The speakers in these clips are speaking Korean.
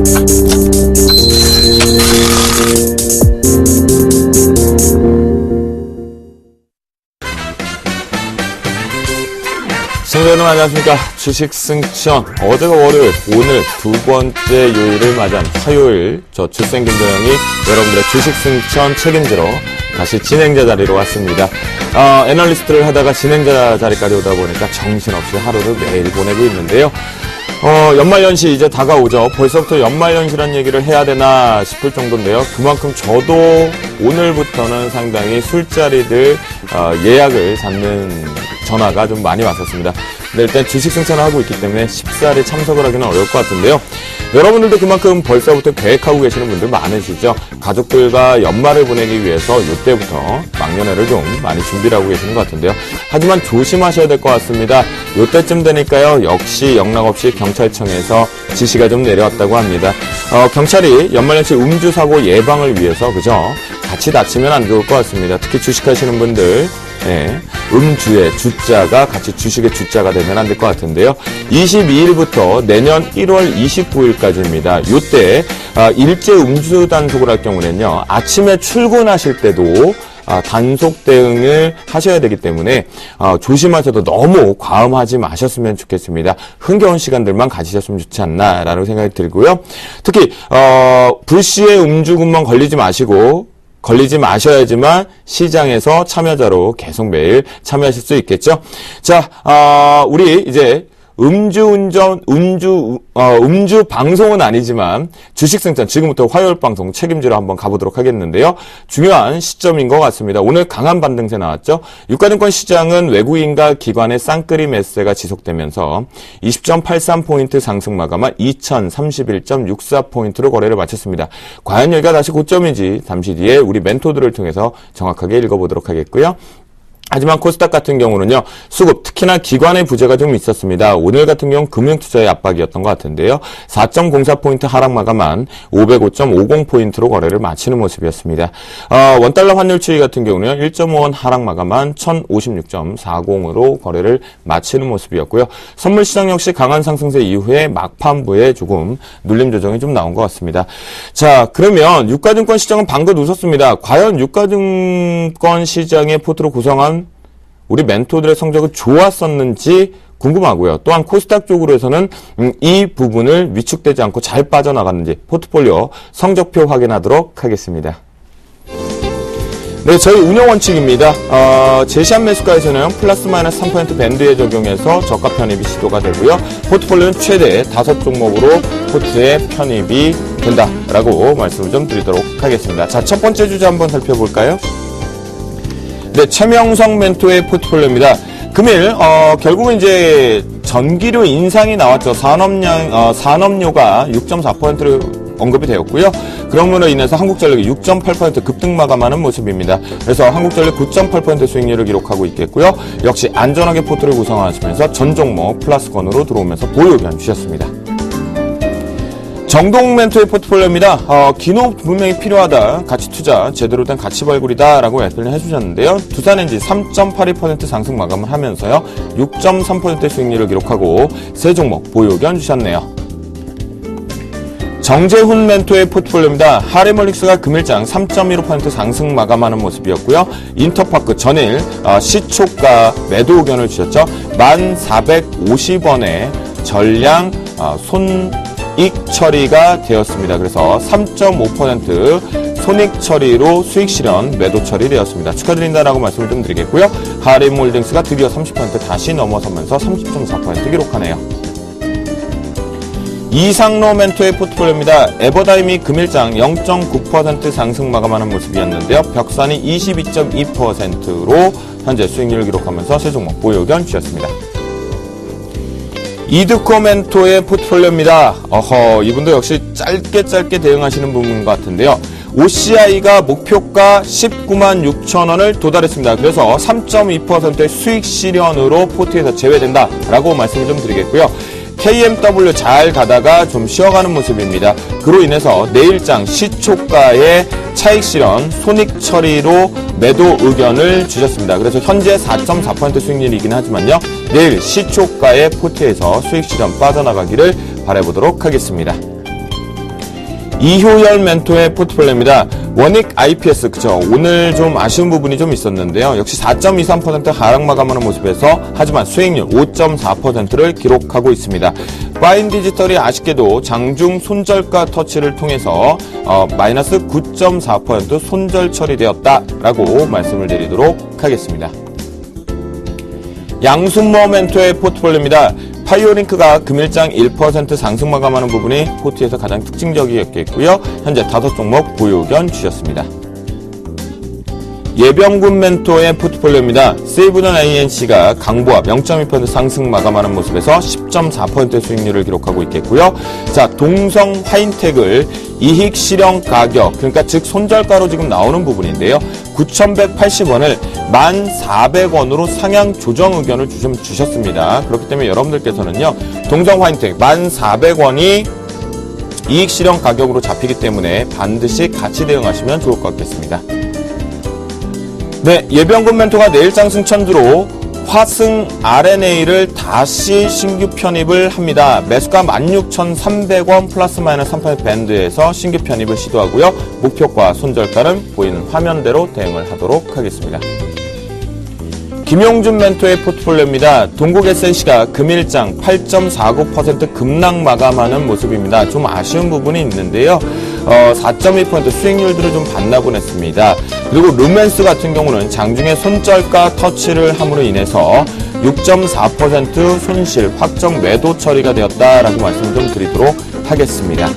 시청자 여러분 안녕하십니까. 주식승천 어제가 월요일, 오늘 두 번째 요일을 맞이한 화요일, 저 주생 김도영이 여러분들의 주식승천 책임지러 다시 진행자 자리로 왔습니다. 애널리스트를 하다가 진행자 자리까지 오다 보니까 정신없이 하루를 매일 보내고 있는데요. 연말연시 이제 다가오죠. 벌써부터 연말연시란 얘기를 해야 되나 싶을 정도인데요. 그만큼 저도 오늘부터는 상당히 술자리들 예약을 잡는 전화가 좀 많이 왔었습니다. 근데 일단 주식승천을 하고 있기 때문에 쉽사리 참석을 하기는 어려울 것 같은데요. 여러분들도 그만큼 벌써부터 계획하고 계시는 분들 많으시죠. 가족들과 연말을 보내기 위해서 이때부터 막년회를 좀 많이 준비를 하고 계시는 것 같은데요. 하지만 조심하셔야 될 것 같습니다. 이때쯤 되니까요. 역시 영락없이 경찰청에서 지시가 좀 내려왔다고 합니다. 경찰이 연말연시 음주사고 예방을 위해서 그죠? 같이 다치면 안 좋을 것 같습니다. 특히 주식하시는 분들 음주의 주자가 같이 주식의 주자가 되면 안 될 것 같은데요. 22일부터 내년 1월 29일까지입니다. 이때 일제 음주 단속을 할 경우는요. 아침에 출근하실 때도 단속 대응을 하셔야 되기 때문에 조심하셔도 너무 과음하지 마셨으면 좋겠습니다. 흥겨운 시간들만 가지셨으면 좋지 않나라는 생각이 들고요. 특히 불시에 음주군만 걸리지 마셔야지만 시장에서 참여자로 계속 매일 참여하실 수 있겠죠. 자, 우리 이제 음주 방송은 아니지만 주식승천 지금부터 화요일 방송 책임지러 한번 가보도록 하겠는데요. 중요한 시점인 것 같습니다. 오늘 강한 반등세 나왔죠. 유가증권 시장은 외국인과 기관의 쌍끌이 매수세가 지속되면서 20.83포인트 상승 마감한 2031.64포인트로 거래를 마쳤습니다. 과연 여기가 다시 고점인지 잠시 뒤에 우리 멘토들을 통해서 정확하게 읽어보도록 하겠고요. 하지만 코스닥 같은 경우는요, 수급, 특히나 기관의 부재가 좀 있었습니다. 오늘 같은 경우는 금융투자의 압박이었던 것 같은데요. 4.04포인트 하락 마감한 505.50포인트로 거래를 마치는 모습이었습니다. 원달러 환율 추이 같은 경우는 1.5원 하락 마감한 1056.40으로 거래를 마치는 모습이었고요. 선물 시장 역시 강한 상승세 이후에 막판부에 조금 눌림 조정이 좀 나온 것 같습니다. 자, 그러면 유가증권 시장은 방긋 웃었습니다. 과연 유가증권 시장의 포트로 구성한 우리 멘토들의 성적은 좋았었는지 궁금하고요. 또한 코스닥 쪽으로서는 이 부분을 위축되지 않고 잘 빠져나갔는지 포트폴리오 성적표 확인하도록 하겠습니다. 네, 저희 운영 원칙입니다. 제시한 매수가에서는 플러스 마이너스 3% 밴드에 적용해서 저가 편입이 시도가 되고요. 포트폴리오는 최대 5종목으로 포트에 편입이 된다라고 말씀을 좀 드리도록 하겠습니다. 자, 첫 번째 주제 한번 살펴볼까요? 네, 최명성 멘토의 포트폴리오입니다. 금일, 결국은 이제 전기료 인상이 나왔죠. 산업료가 6.4%로 언급이 되었고요. 그럼으로 인해서 한국전력이 6.8% 급등 마감하는 모습입니다. 그래서 한국전력 9.8% 수익률을 기록하고 있겠고요. 역시 안전하게 포트를 구성하시면서 전 종목 플러스권으로 들어오면서 보유 의견 주셨습니다. 정동 멘토의 포트폴리오입니다. 기노 분명히 필요하다. 가치 투자, 제대로 된 가치 발굴이다. 라고 말씀을 해주셨는데요. 두산엔지 3.82% 상승 마감을 하면서요. 6.3% 수익률을 기록하고 세 종목 보유 의견 주셨네요. 정재훈 멘토의 포트폴리오입니다. 하레몰릭스가 금일장 3.15% 상승 마감하는 모습이었고요. 인터파크 전일 시초가 매도 의견을 주셨죠. 1,450원에 전량 손익 처리가 되었습니다. 그래서 3.5% 손익 처리로 수익 실현 매도 처리되었습니다. 축하드린다라고 말씀을 좀 드리겠고요. 하림홀딩스가 드디어 30% 다시 넘어서면서 30.4% 기록하네요. 이상로 멘토의 포트폴리오입니다. 에버다임이 금일장 0.9% 상승 마감하는 모습이었는데요. 벽산이 22.2%로 현재 수익률을 기록하면서 세 종목 보유 의견 주셨습니다. 이드코 멘토의 포트폴리오입니다. 이분도 역시 짧게 대응하시는 부분 같은데요. OCI가 목표가 19만 6천 원을 도달했습니다. 그래서 3.2%의 수익 실현으로 포트에서 제외된다라고 말씀을 좀 드리겠고요. KMW 잘 가다가 좀 쉬어가는 모습입니다. 그로 인해서 내일장 시초가의 차익 실현, 손익 처리로 매도 의견을 주셨습니다. 그래서 현재 4.4% 수익률이긴 하지만요. 내일 시초가의 포트에서 수익 실현 빠져나가기를 바라보도록 하겠습니다. 이효열 멘토의 포트폴리오입니다. 원익 IPS, 그죠? 오늘 좀 아쉬운 부분이 좀 있었는데요. 역시 4.23% 하락 마감하는 모습에서 하지만 수익률 5.4%를 기록하고 있습니다. 파인디지털이 아쉽게도 장중 손절가 터치를 통해서 마이너스 9.4% 손절 처리되었다라고 말씀을 드리도록 하겠습니다. 양순모 멘토의 포트폴리오입니다. 파이오링크가 금일장 1% 상승 마감하는 부분이 포트에서 가장 특징적이었겠고요. 현재 5종목 보유 의견 주셨습니다. 예병군 멘토의 포트폴리오입니다. 세이브던 INC가 강보합 0.2% 상승 마감하는 모습에서 10.4% 수익률을 기록하고 있겠고요. 자, 동성 화인텍을 이익 실현 가격, 그러니까 즉 손절가로 지금 나오는 부분인데요. 9,180원을 1,400원으로 상향 조정 의견을 주셨습니다. 그렇기 때문에 여러분들께서는요, 동성 화인텍 1,400원이 이익 실현 가격으로 잡히기 때문에 반드시 같이 대응하시면 좋을 것 같겠습니다. 네, 예병군 멘토가 내일장 승천주로 화승 RNA를 다시 신규 편입을 합니다. 매수가 16,300원 플러스 마이너스 3% 밴드에서 신규 편입을 시도하고요. 목표가 손절가는 보이는 화면대로 대응을 하도록 하겠습니다. 김용준 멘토의 포트폴리오입니다. 동국 SNC가 금일장 8.49% 급락 마감하는 모습입니다. 좀 아쉬운 부분이 있는데요. 4.1% 수익률들을 좀 반납을 했습니다. 그리고 루멘스 같은 경우는 장중에 손절가 터치를 함으로 인해서 6.4% 손실 확정 매도 처리가 되었다라고 말씀을 좀 드리도록 하겠습니다.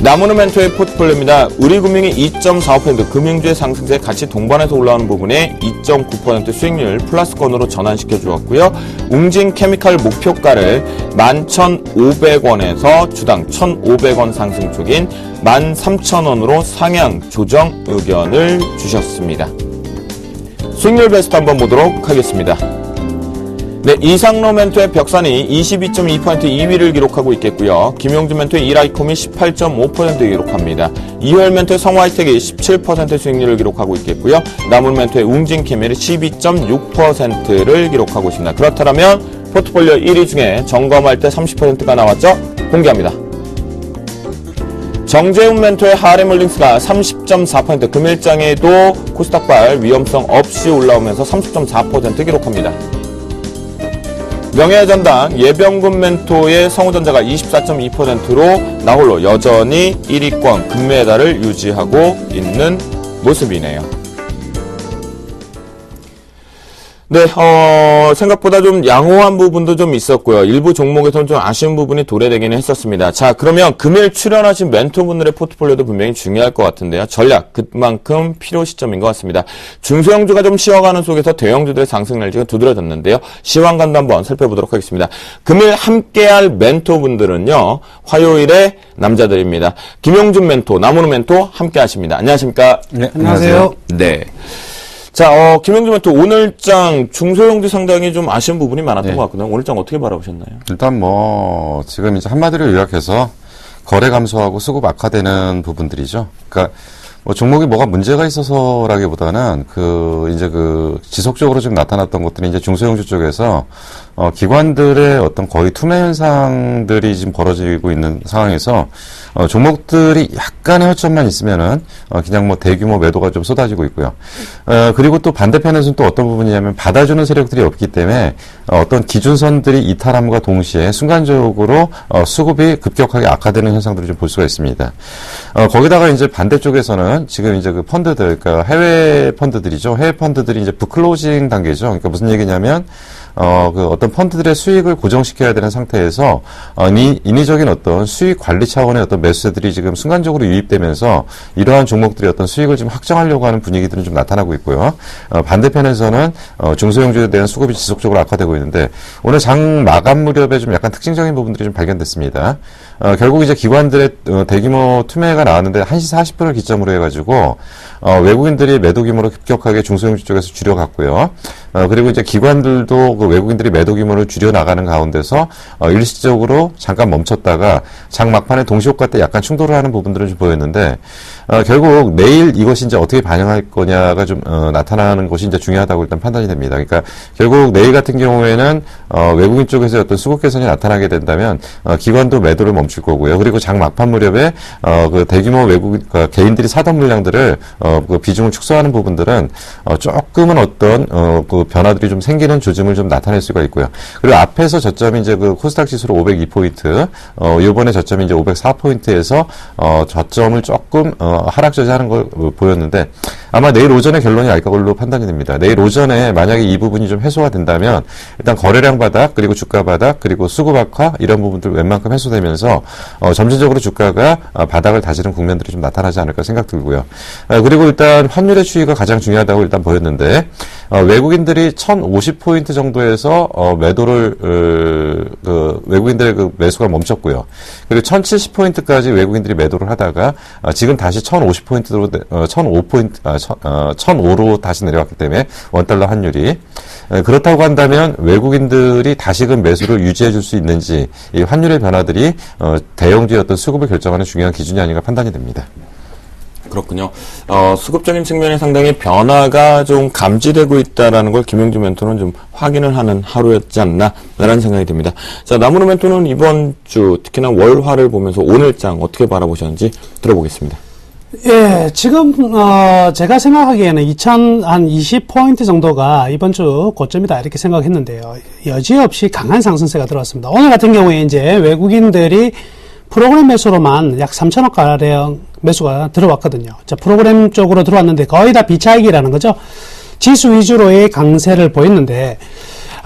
나무르멘토의 포트폴리오입니다. 우리금융이 2.45% 금융주의 상승세 같이 동반해서 올라오는 부분에 2.9% 수익률 플러스권으로 전환시켜 주었고요. 웅진케미칼 목표가를 11,500원에서 주당 1,500원 상승 쪽인 13,000원으로 상향 조정 의견을 주셨습니다. 수익률 베스트 한번 보도록 하겠습니다. 네, 이상로 멘토의 벽산이 22.2% 2위를 기록하고 있겠고요. 김용준 멘토의 이라이콤이 18.5% 기록합니다. 이효열 멘토의 성화이텍이 17% 수익률을 기록하고 있겠고요. 나물 멘토의 웅진케미칼이 12.6%를 기록하고 있습니다. 그렇다면 포트폴리오 1위 중에 점검할 때 30%가 나왔죠? 공개합니다. 정재훈 멘토의 하렘홀딩스가 30.4% 금일장에도 코스닥발 위험성 없이 올라오면서 30.4% 기록합니다. 명예전당 예병군 멘토의 성우전자가 24.2%로 나홀로 여전히 1위권 금메달을 유지하고 있는 모습이네요. 네, 생각보다 좀 양호한 부분도 좀 있었고요. 일부 종목에서는 좀 아쉬운 부분이 도래되기는 했었습니다. 자, 그러면 금일 출연하신 멘토분들의 포트폴리오도 분명히 중요할 것 같은데요. 전략, 그만큼 필요 시점인 것 같습니다. 중소형주가 좀 쉬어가는 속에서 대형주들의 상승 날지가 두드러졌는데요. 시황감도 한번 살펴보도록 하겠습니다. 금일 함께할 멘토분들은요, 화요일에 남자들입니다. 김용준 멘토, 나무르 멘토 함께 하십니다. 안녕하십니까? 네, 안녕하세요. 네. 자, 김용준 멘토 오늘장 중소형주 상당히 좀 아쉬운 부분이 많았던 것 같거든요. 오늘장 어떻게 바라보셨나요? 일단 지금 이제 한마디로 요약해서 거래 감소하고 수급 악화되는 부분들이죠. 그러니까 종목이 뭐가 문제가 있어서라기보다는 지속적으로 좀 나타났던 것들이 이제 중소형주 쪽에서 기관들의 어떤 거의 투매 현상들이 지금 벌어지고 있는 상황에서 종목들이 약간의 허점만 있으면은 그냥 대규모 매도가 좀 쏟아지고 있고요. 그리고 또 반대편에서는 또 어떤 부분이냐면 받아주는 세력들이 없기 때문에 어떤 기준선들이 이탈함과 동시에 순간적으로 수급이 급격하게 악화되는 현상들을 좀 볼 수가 있습니다. 거기다가 이제 반대쪽에서는 지금 이제 그 펀드들, 그러니까 해외 펀드들이죠. 해외 펀드들이 이제 북클로징 단계죠. 그러니까 무슨 얘기냐면 어떤 펀드들의 수익을 고정시켜야 되는 상태에서, 인위적인 어떤 수익 관리 차원의 어떤 매수세들이 지금 순간적으로 유입되면서 이러한 종목들이 어떤 수익을 좀 확정하려고 하는 분위기들은 좀 나타나고 있고요. 반대편에서는, 중소형주에 대한 수급이 지속적으로 악화되고 있는데, 오늘 장 마감 무렵에 좀 약간 특징적인 부분들이 좀 발견됐습니다. 결국 이제 기관들의 대규모 투매가 나왔는데 1시 40분을 기점으로 해가지고, 외국인들이 매도 규모로 급격하게 중소형주 쪽에서 줄여갔고요. 그리고 이제 기관들도 그 외국인들이 매도 규모를 줄여 나가는 가운데서 일시적으로 잠깐 멈췄다가 장 막판에 동시효과 때 약간 충돌을 하는 부분들은 좀 보였는데 결국 내일 이것이 이제 어떻게 반영할 거냐가 좀 나타나는 것이 이제 중요하다고 일단 판단이 됩니다. 그러니까 결국 내일 같은 경우에는 외국인 쪽에서 어떤 수급 개선이 나타나게 된다면 기관도 매도를 멈출 거고요. 그리고 장 막판 무렵에 그 대규모 외국인 개인들이 사던 물량들을 그 비중을 축소하는 부분들은 조금은 어떤 그 변화들이 좀 생기는 조짐을 좀 나타낼 수가 있고요. 그리고 앞에서 저점이 이제 그 코스닥 지수로 502포인트, 이번에 저점이 이제 504포인트에서 저점을 조금 하락 저지하는 걸 보였는데 아마 내일 오전에 결론이 날 걸로 판단이 됩니다. 내일 오전에 만약에 이 부분이 좀 해소가 된다면 일단 거래량 바닥, 그리고 주가 바닥, 그리고 수급 악화 이런 부분들 웬만큼 해소되면서 점진적으로 주가가 바닥을 다지는 국면들이 좀 나타나지 않을까 생각 들고요. 그리고 일단 환율의 추이가 가장 중요하다고 일단 보였는데 외국인들이 1,050포인트 정도에서 매도를 외국인들의 그 매수가 멈췄고요. 그리고 1,070포인트까지 외국인들이 매도를 하다가 지금 다시 1,050포인트로 1,005로 다시 내려왔기 때문에 원달러 환율이 그렇다고 한다면 외국인들이 다시금 매수를 유지해 줄 수 있는지 이 환율의 변화들이 대형주의 어떤 수급을 결정하는 중요한 기준이 아닌가 판단이 됩니다. 그렇군요. 수급적인 측면에 상당히 변화가 좀 감지되고 있다라는 걸 김영주 멘토는 좀 확인을 하는 하루였지 않나라는 생각이 듭니다. 자, 나무로 멘토는 이번 주 특히나 월화를 보면서 오늘장 어떻게 바라보셨는지 들어보겠습니다. 예, 지금 제가 생각하기에는 2020포인트 정도가 이번 주 고점이다 이렇게 생각했는데요. 여지없이 강한 상승세가 들어왔습니다. 오늘 같은 경우에 이제 외국인들이 프로그램 매수로만 약 3천억 가량 매수가 들어왔거든요. 자, 프로그램 쪽으로 들어왔는데 거의 다 비차익이라는 거죠. 지수 위주로의 강세를 보였는데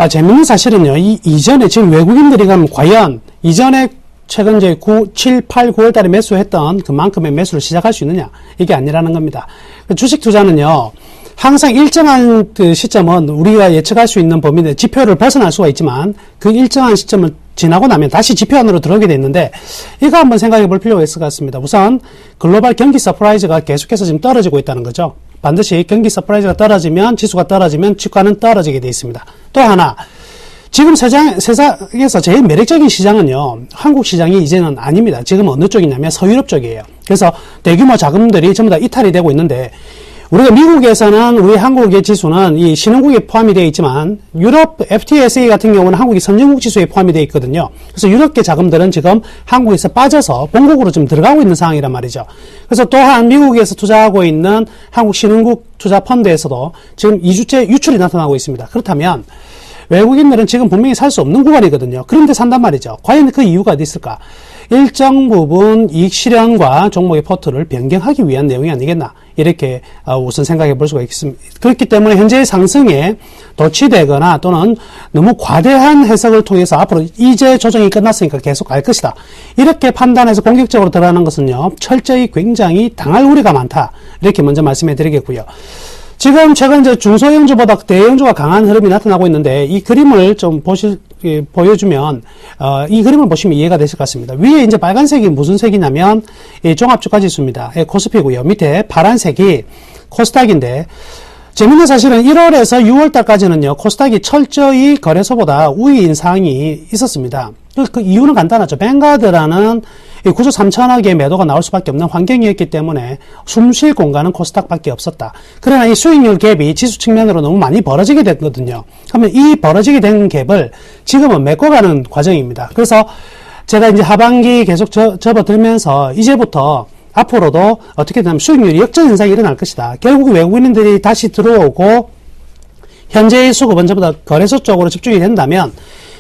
재밌는 사실은요. 이전에 지금 외국인들이 그럼 과연 이전에 최근 이제 7, 8, 9월 달에 매수했던 그만큼의 매수를 시작할 수 있느냐? 이게 아니라는 겁니다. 주식 투자는요, 항상 일정한 그 시점은 우리가 예측할 수 있는 범위 내 지표를 벗어날 수가 있지만 그 일정한 시점을 지나고 나면 다시 지표 안으로 들어오게 돼 있는데 이거 한번 생각해 볼 필요가 있을 것 같습니다. 우선 글로벌 경기 서프라이즈가 계속해서 지금 떨어지고 있다는 거죠. 반드시 경기 서프라이즈가 떨어지면 지수가 떨어지면 주가는 떨어지게 돼 있습니다. 또 하나, 지금 세상에서 제일 매력적인 시장은요, 한국 시장이 이제는 아닙니다. 지금 어느 쪽이냐면 서유럽 쪽이에요. 그래서 대규모 자금들이 전부 다 이탈이 되고 있는데, 우리가 미국에서는 우리 한국의 지수는 이 신흥국에 포함이 되어 있지만, 유럽 FTSE 같은 경우는 한국이 선진국 지수에 포함이 되어 있거든요. 그래서 유럽계 자금들은 지금 한국에서 빠져서 본국으로 좀 들어가고 있는 상황이란 말이죠. 그래서 또한 미국에서 투자하고 있는 한국 신흥국 투자 펀드에서도 지금 2주째 유출이 나타나고 있습니다. 그렇다면, 외국인들은 지금 분명히 살 수 없는 구간이거든요. 그런데 산단 말이죠. 과연 그 이유가 어디 있을까? 일정 부분 이익 실현과 종목의 포트를 변경하기 위한 내용이 아니겠나. 이렇게 우선 생각해 볼 수가 있습니다. 그렇기 때문에 현재의 상승에 도취되거나 또는 너무 과대한 해석을 통해서 앞으로 이제 조정이 끝났으니까 계속 갈 것이다. 이렇게 판단해서 공격적으로 들어가는 것은요, 철저히 굉장히 당할 우려가 많다. 이렇게 먼저 말씀해 드리겠고요. 지금 최근 이제 중소형주보다 대형주가 강한 흐름이 나타나고 있는데 이 그림을 좀 보여주면 이 그림을 보시면 이해가 되실 것 같습니다. 위에 이제 빨간색이 무슨 색이냐면 이 종합주가 지수입니다. 코스피고요. 밑에 파란색이 코스닥인데 재밌는 사실은 1월에서 6월 달까지는요. 코스닥이 철저히 거래소보다 우위인 상황이 있었습니다. 그 이유는 간단하죠. 뱅가드라는 9조 3천억의 매도가 나올 수밖에 없는 환경이었기 때문에 숨 쉴 공간은 코스닥밖에 없었다. 그러나 이 수익률 갭이 지수 측면으로 너무 많이 벌어지게 됐거든요. 그러면 이 벌어지게 된 갭을 지금은 메꿔가는 과정입니다. 그래서 제가 이제 하반기 계속 접어들면서 이제부터 앞으로도 어떻게 되냐면 수익률이 역전 현상이 일어날 것이다. 결국 외국인들이 다시 들어오고 현재의 수급은 전부 다 거래소 쪽으로 집중이 된다면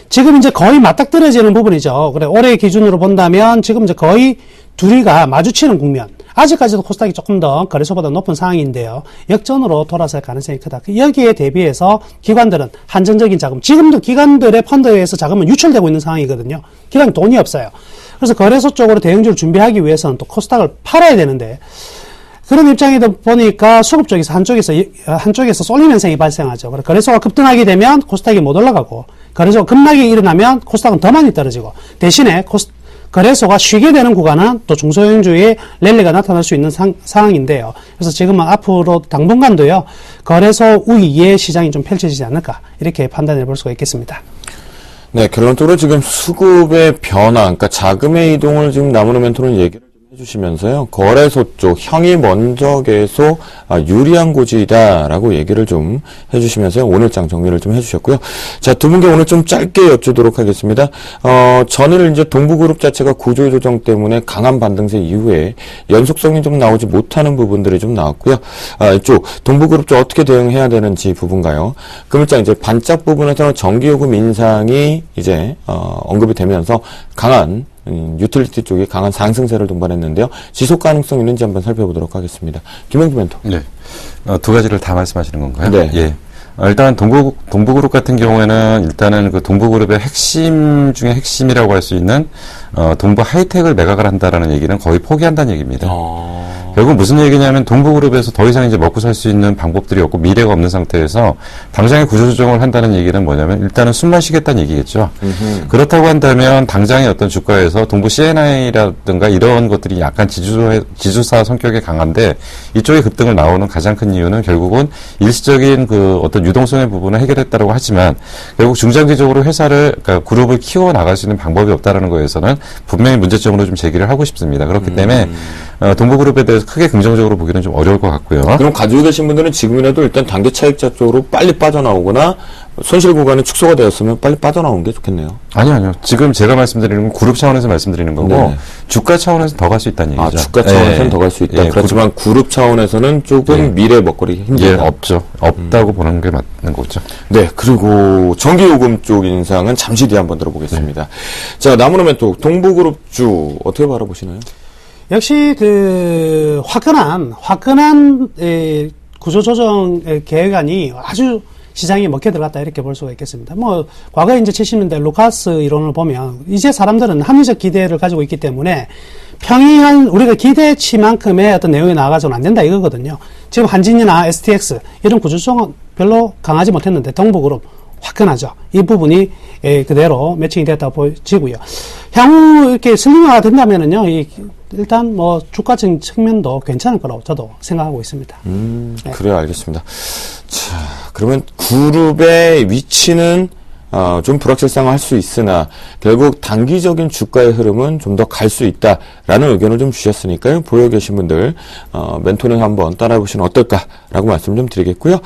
지금 이제 거의 맞닥뜨려지는 부분이죠. 그래, 올해 기준으로 본다면 지금 이제 거의 둘이가 마주치는 국면. 아직까지도 코스닥이 조금 더 거래소보다 높은 상황인데요. 역전으로 돌아설 가능성이 크다. 여기에 대비해서 기관들은 한정적인 자금, 지금도 기관들의 펀드에서 자금은 유출되고 있는 상황이거든요. 기관이 돈이 없어요. 그래서 거래소 쪽으로 대응주를 준비하기 위해서는 또 코스닥을 팔아야 되는데, 그런 입장이다 보니까 수급 쪽에서 한쪽에서 쏠림 현상이 발생하죠. 그래서 거래소가 급등하게 되면 코스닥이 못 올라가고, 거래소가 급락이 일어나면 코스닥은 더 많이 떨어지고, 대신에 거래소가 쉬게 되는 구간은 또 중소형주의 랠리가 나타날 수 있는 상황인데요. 그래서 지금은 앞으로 당분간도요, 거래소 우위의 시장이 좀 펼쳐지지 않을까, 이렇게 판단해 볼 수가 있겠습니다. 네, 결론적으로 지금 수급의 변화, 그러니까 자금의 이동을 지금 나무노 멘토는 얘기를 좀 해주시면서요, 거래소 쪽 형이 먼저 계속 유리한 고지이다라고 얘기를 좀 해주시면서요, 오늘장 정리를 좀 해주셨고요. 자, 두 분께 오늘 좀 짧게 여쭈도록 하겠습니다. 전일 이제 동부그룹 자체가 구조 조정 때문에 강한 반등세 이후에 연속성이 좀 나오지 못하는 부분들이 좀 나왔고요. 이쪽 동부그룹 쪽 어떻게 대응해야 되는지 부분가요. 금일장 이제 반짝 부분에서는 전기요금 인상이 이제 언급이 되면서 강한 유틸리티 쪽에 강한 상승세를 동반했는데요. 지속 가능성 있는지 한번 살펴보도록 하겠습니다. 김영주 멘토. 네. 두 가지를 다 말씀하시는 건가요? 네. 예. 일단 동부그룹 같은 경우에는 일단은 그 동부그룹의 핵심 중에 핵심이라고 할 수 있는 동부 하이텍을 매각을 한다라는 얘기는 거의 포기한다는 얘기입니다. 결국 무슨 얘기냐면 동부그룹에서 더 이상 이제 먹고 살 수 있는 방법들이 없고 미래가 없는 상태에서 당장의 구조조정을 한다는 얘기는 뭐냐면 일단은 숨만 쉬겠다는 얘기겠죠. 그렇다고 한다면 당장의 어떤 주가에서 동부 CNI라든가 이런 것들이 약간 지주사 성격이 강한데 이쪽에 급등을 나오는 가장 큰 이유는 결국은 일시적인 그 어떤 유동성의 부분을 해결했다고 하지만 결국 중장기적으로 회사를 그러니까 그룹을 키워 나갈 수 있는 방법이 없다라는 거에서는 분명히 문제점으로 좀 제기를 하고 싶습니다. 그렇기 때문에 동부그룹에 대해서 크게 긍정적으로 보기는 좀 어려울 것 같고요. 그럼 가지고 계신 분들은 지금이라도 일단 단기 차익자 쪽으로 빨리 빠져나오거나 손실 구간이 축소가 되었으면 빨리 빠져나오는 게 좋겠네요. 아니요. 지금 제가 말씀드리는 건 그룹 차원에서 말씀드리는 거고 네. 주가 차원에서 더 갈 수 있다는 얘기죠. 주가 차원에서는 더 갈 수 있다. 그렇지만 그룹 차원에서는 조금 미래 먹거리 힘들다. 없죠. 없다고 보는 게 맞는 거죠. 네, 그리고 전기요금 쪽 인상은 잠시 뒤에 한번 들어보겠습니다. 자, 나무노 멘토 동부그룹 주 어떻게 바라보시나요? 역시 그 화끈한 구조조정 계획안이 아주 시장에 먹혀 들어갔다 이렇게 볼 수가 있겠습니다. 뭐 과거에 이제 70년대 루카스 이론을 보면 이제 사람들은 합리적 기대를 가지고 있기 때문에 평이한 우리가 기대치만큼의 어떤 내용이 나와가지고는 안 된다 이거거든요. 지금 한진이나 STX 이런 구조조정은 별로 강하지 못했는데 동부그룹 화끈하죠. 이 부분이 그대로 매칭이 됐다고 보여지고요. 향후 이렇게 슬림화가 된다면은요, 일단 뭐 주가적인 측면도 괜찮을 거라고 저도 생각하고 있습니다. 네. 그래요, 알겠습니다. 자, 그러면 그룹의 위치는 좀 불확실성할 수 있으나 결국 단기적인 주가의 흐름은 좀 더 갈 수 있다라는 의견을 좀 주셨으니까요. 보여 계신 분들 멘토링 한번 따라해보시면 어떨까라고 말씀 좀 드리겠고요.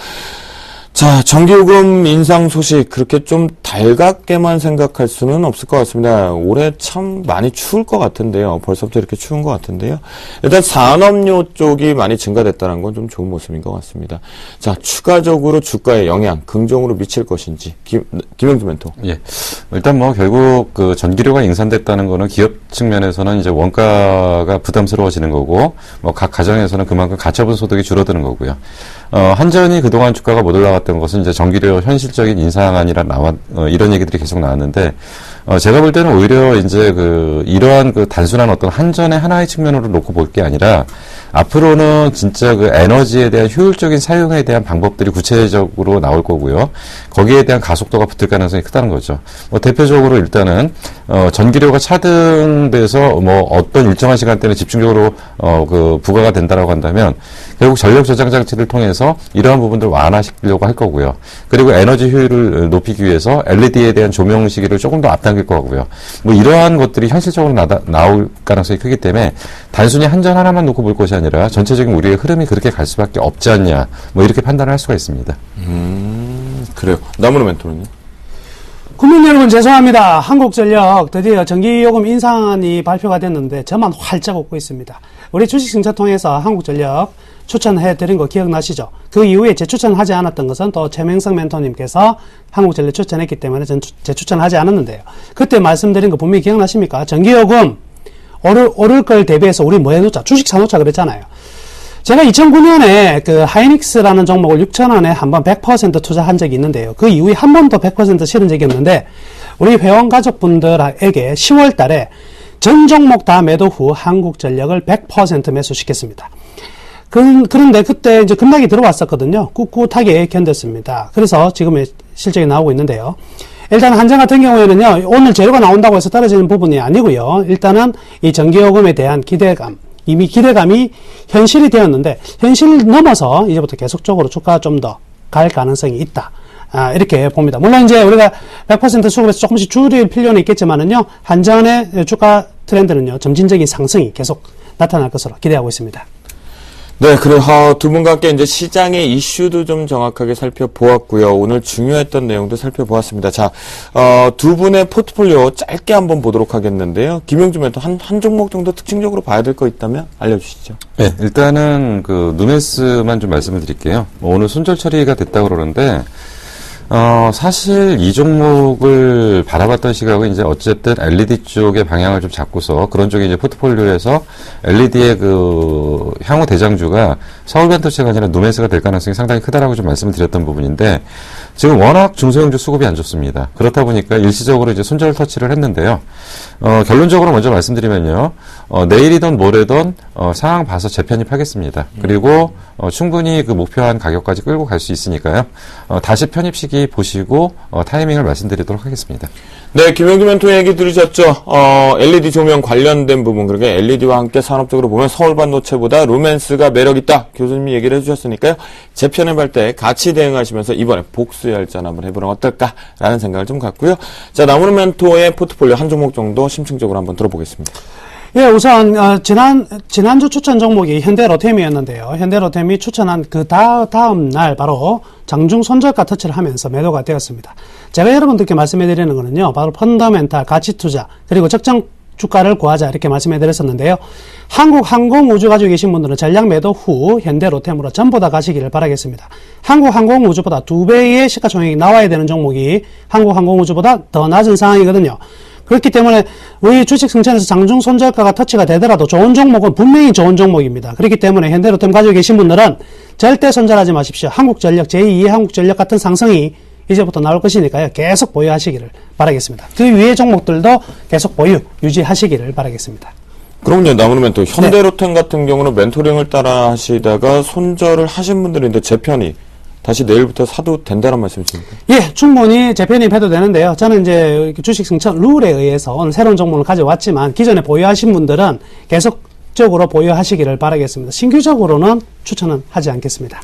자, 전기요금 인상 소식 그렇게 좀 달갑게만 생각할 수는 없을 것 같습니다. 올해 참 많이 추울 것 같은데요. 벌써부터 이렇게 추운 것 같은데요. 일단 산업료 쪽이 많이 증가됐다는 건 좀 좋은 모습인 것 같습니다. 자, 추가적으로 주가에 영향 긍정으로 미칠 것인지 김영주 멘토. 예. 일단 뭐 결국 그 전기료가 인상됐다는 거는 기업 측면에서는 이제 원가가 부담스러워지는 거고 뭐 각 가정에서는 그만큼 가처분 소득이 줄어드는 거고요. 한전이 그동안 주가가 못 올라갔던 것은 이제 전기료 현실적인 인상안이라 이런 얘기들이 계속 나왔는데, 제가 볼 때는 오히려 이제 이러한 단순한 어떤 한전의 하나의 측면으로 놓고 볼 게 아니라, 앞으로는 진짜 에너지에 대한 효율적인 사용에 대한 방법들이 구체적으로 나올 거고요. 거기에 대한 가속도가 붙을 가능성이 크다는 거죠. 대표적으로 일단은, 전기료가 차등돼서 어떤 일정한 시간대는 집중적으로, 부과가 된다라고 한다면, 결국 전력 저장 장치를 통해서 이러한 부분들을 완화시키려고 할 거고요. 그리고 에너지 효율을 높이기 위해서 LED에 대한 조명 시기를 조금 더 앞당길 거고요. 이러한 것들이 현실적으로 나올 가능성이 크기 때문에 단순히 한전 하나만 놓고 볼 것이 아니라 전체적인 우리의 흐름이 그렇게 갈 수밖에 없지 않냐. 이렇게 판단을 할 수가 있습니다. 그래요. 나무노 멘토는요? 국민 여러분 죄송합니다. 한국전력 드디어 전기요금 인상안이 발표가 됐는데 저만 활짝 웃고 있습니다. 우리 주식승차 통해서 한국전력 추천해드린 거 기억나시죠? 그 이후에 재추천하지 않았던 것은 또 최명석 멘토님께서 한국전력 추천했기 때문에 전 재추천하지 않았는데요. 그때 말씀드린 거 분명히 기억나십니까? 전기요금 오를 걸 대비해서 우리 뭐 해놓자? 주식 사놓자 그랬잖아요. 제가 2009년에 그 하이닉스라는 종목을 6,000원에 한번 100% 투자한 적이 있는데요. 그 이후에 한 번 더 100% 실은 적이 없는데 우리 회원 가족분들에게 10월 달에 전 종목 다 매도 후 한국전력을 100% 매수시켰습니다. 그런데 그때 이제 급락이 들어왔었거든요. 꿋꿋하게 견뎠습니다. 그래서 지금의 실적이 나오고 있는데요. 일단 한전 같은 경우에는요, 오늘 재료가 나온다고 해서 떨어지는 부분이 아니고요. 일단은 이 전기요금에 대한 기대감, 이미 기대감이 현실이 되었는데, 현실을 넘어서 이제부터 계속적으로 주가가 좀 더 갈 가능성이 있다. 이렇게 봅니다. 물론 이제 우리가 100% 수급에서 조금씩 줄일 필요는 있겠지만은요, 한전의 주가 트렌드는요, 점진적인 상승이 계속 나타날 것으로 기대하고 있습니다. 네, 그리고 두 분과 함께 이제 시장의 이슈도 좀 정확하게 살펴보았고요. 오늘 중요했던 내용도 살펴보았습니다. 자, 두 분의 포트폴리오 짧게 한번 보도록 하겠는데요. 김용준 멘토 한 종목 정도 특징적으로 봐야 될 거 있다면 알려주시죠. 네, 일단은 그 누메스만 좀 말씀을 드릴게요. 오늘 손절 처리가 됐다고 그러는데, 사실 이 종목을 바라봤던 시각은 이제 어쨌든 LED 쪽의 방향을 좀 잡고서 그런 쪽에 이제 포트폴리오에서 LED의 그 향후 대장주가 서울벤터체가 아니라 누메스가 될 가능성이 상당히 크다라고 좀 말씀을 드렸던 부분인데 지금 워낙 중소형주 수급이 안 좋습니다. 그렇다 보니까 일시적으로 이제 손절 터치를 했는데요. 결론적으로 먼저 말씀드리면요. 내일이든 모레든 상황 봐서 재편입하겠습니다. 그리고 충분히 그 목표한 가격까지 끌고 갈 수 있으니까요. 다시 편입 시기 보시고 타이밍을 말씀드리도록 하겠습니다. 네, 김용준 멘토 얘기 들으셨죠? LED 조명 관련된 부분, 그러게 LED와 함께 산업적으로 보면 서울반도체보다 루멘스가 매력있다. 교수님이 얘기를 해주셨으니까요. 재편입할 때 같이 대응하시면서 이번에 복수열전 한번 해보면 어떨까라는 생각을 좀 갖고요. 자, 나무르 멘토의 포트폴리오 한 종목 정도 심층적으로 한번 들어보겠습니다. 예, 우선 지난주 추천 종목이 현대로템이었는데요. 현대로템이 추천한 그 다음 날 바로 장중 손절가 터치를 하면서 매도가 되었습니다. 제가 여러분들께 말씀해 드리는 거는요, 바로 펀더멘탈, 가치 투자, 그리고 적정 주가를 구하자 이렇게 말씀해 드렸었는데요. 한국항공우주 가지고 계신 분들은 전략 매도 후 현대로템으로 전부 다 가시기를 바라겠습니다. 한국항공우주보다 2배의 시가총액이 나와야 되는 종목이 한국항공우주보다 더 낮은 상황이거든요. 그렇기 때문에 우리 주식 승천에서 장중 손절가가 터치가 되더라도 좋은 종목은 분명히 좋은 종목입니다. 그렇기 때문에 현대로템 가지고 계신 분들은 절대 손절하지 마십시오. 한국전력, 제2의 한국전력 같은 상승이 이제부터 나올 것이니까요. 계속 보유하시기를 바라겠습니다. 그 위의 종목들도 계속 보유, 유지하시기를 바라겠습니다. 그럼요. 나무르 멘토. 현대로템 같은 경우는 멘토링을 따라 하시다가 손절을 하신 분들인데 재편이 다시 내일부터 사도 된다는 말씀이십니까? 예, 충분히 재편입해도 되는데요. 저는 이제 주식 승천 룰에 의해서 오늘 새로운 종목을 가져왔지만 기존에 보유하신 분들은 계속적으로 보유하시기를 바라겠습니다. 신규적으로는 추천은 하지 않겠습니다.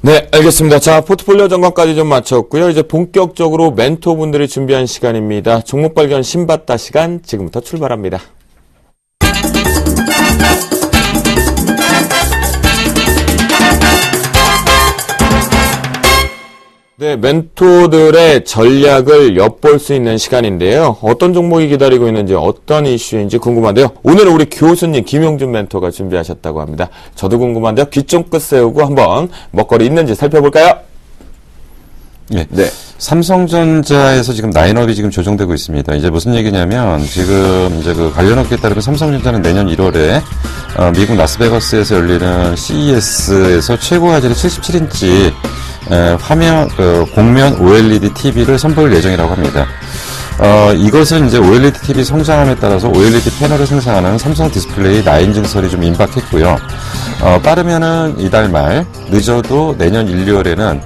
네, 알겠습니다. 자, 포트폴리오 점검까지 좀 마쳤고요. 이제 본격적으로 멘토분들이 준비한 시간입니다. 종목 발견 신받다 시간 지금부터 출발합니다. 네, 멘토들의 전략을 엿볼 수 있는 시간인데요. 어떤 종목이 기다리고 있는지 어떤 이슈인지 궁금한데요. 오늘은 우리 교수님 김용준 멘토가 준비하셨다고 합니다. 저도 궁금한데요. 귀 좀 끝 세우고 한번 먹거리 있는지 살펴볼까요? 네. 삼성전자에서 지금 라인업이 지금 조정되고 있습니다. 이제 무슨 얘기냐면 지금 이제 그 관련 업계에 따르면 삼성전자는 내년 1월에 미국 라스베가스에서 열리는 CES에서 최고 화질의 77인치 화면, 공면 OLED TV를 선보일 예정이라고 합니다. 이것은 이제 OLED TV 성장함에 따라서 OLED 패널을 생산하는 삼성 디스플레이 라인 증설이 좀 임박했고요. 빠르면은 이달 말, 늦어도 내년 1, 2월에는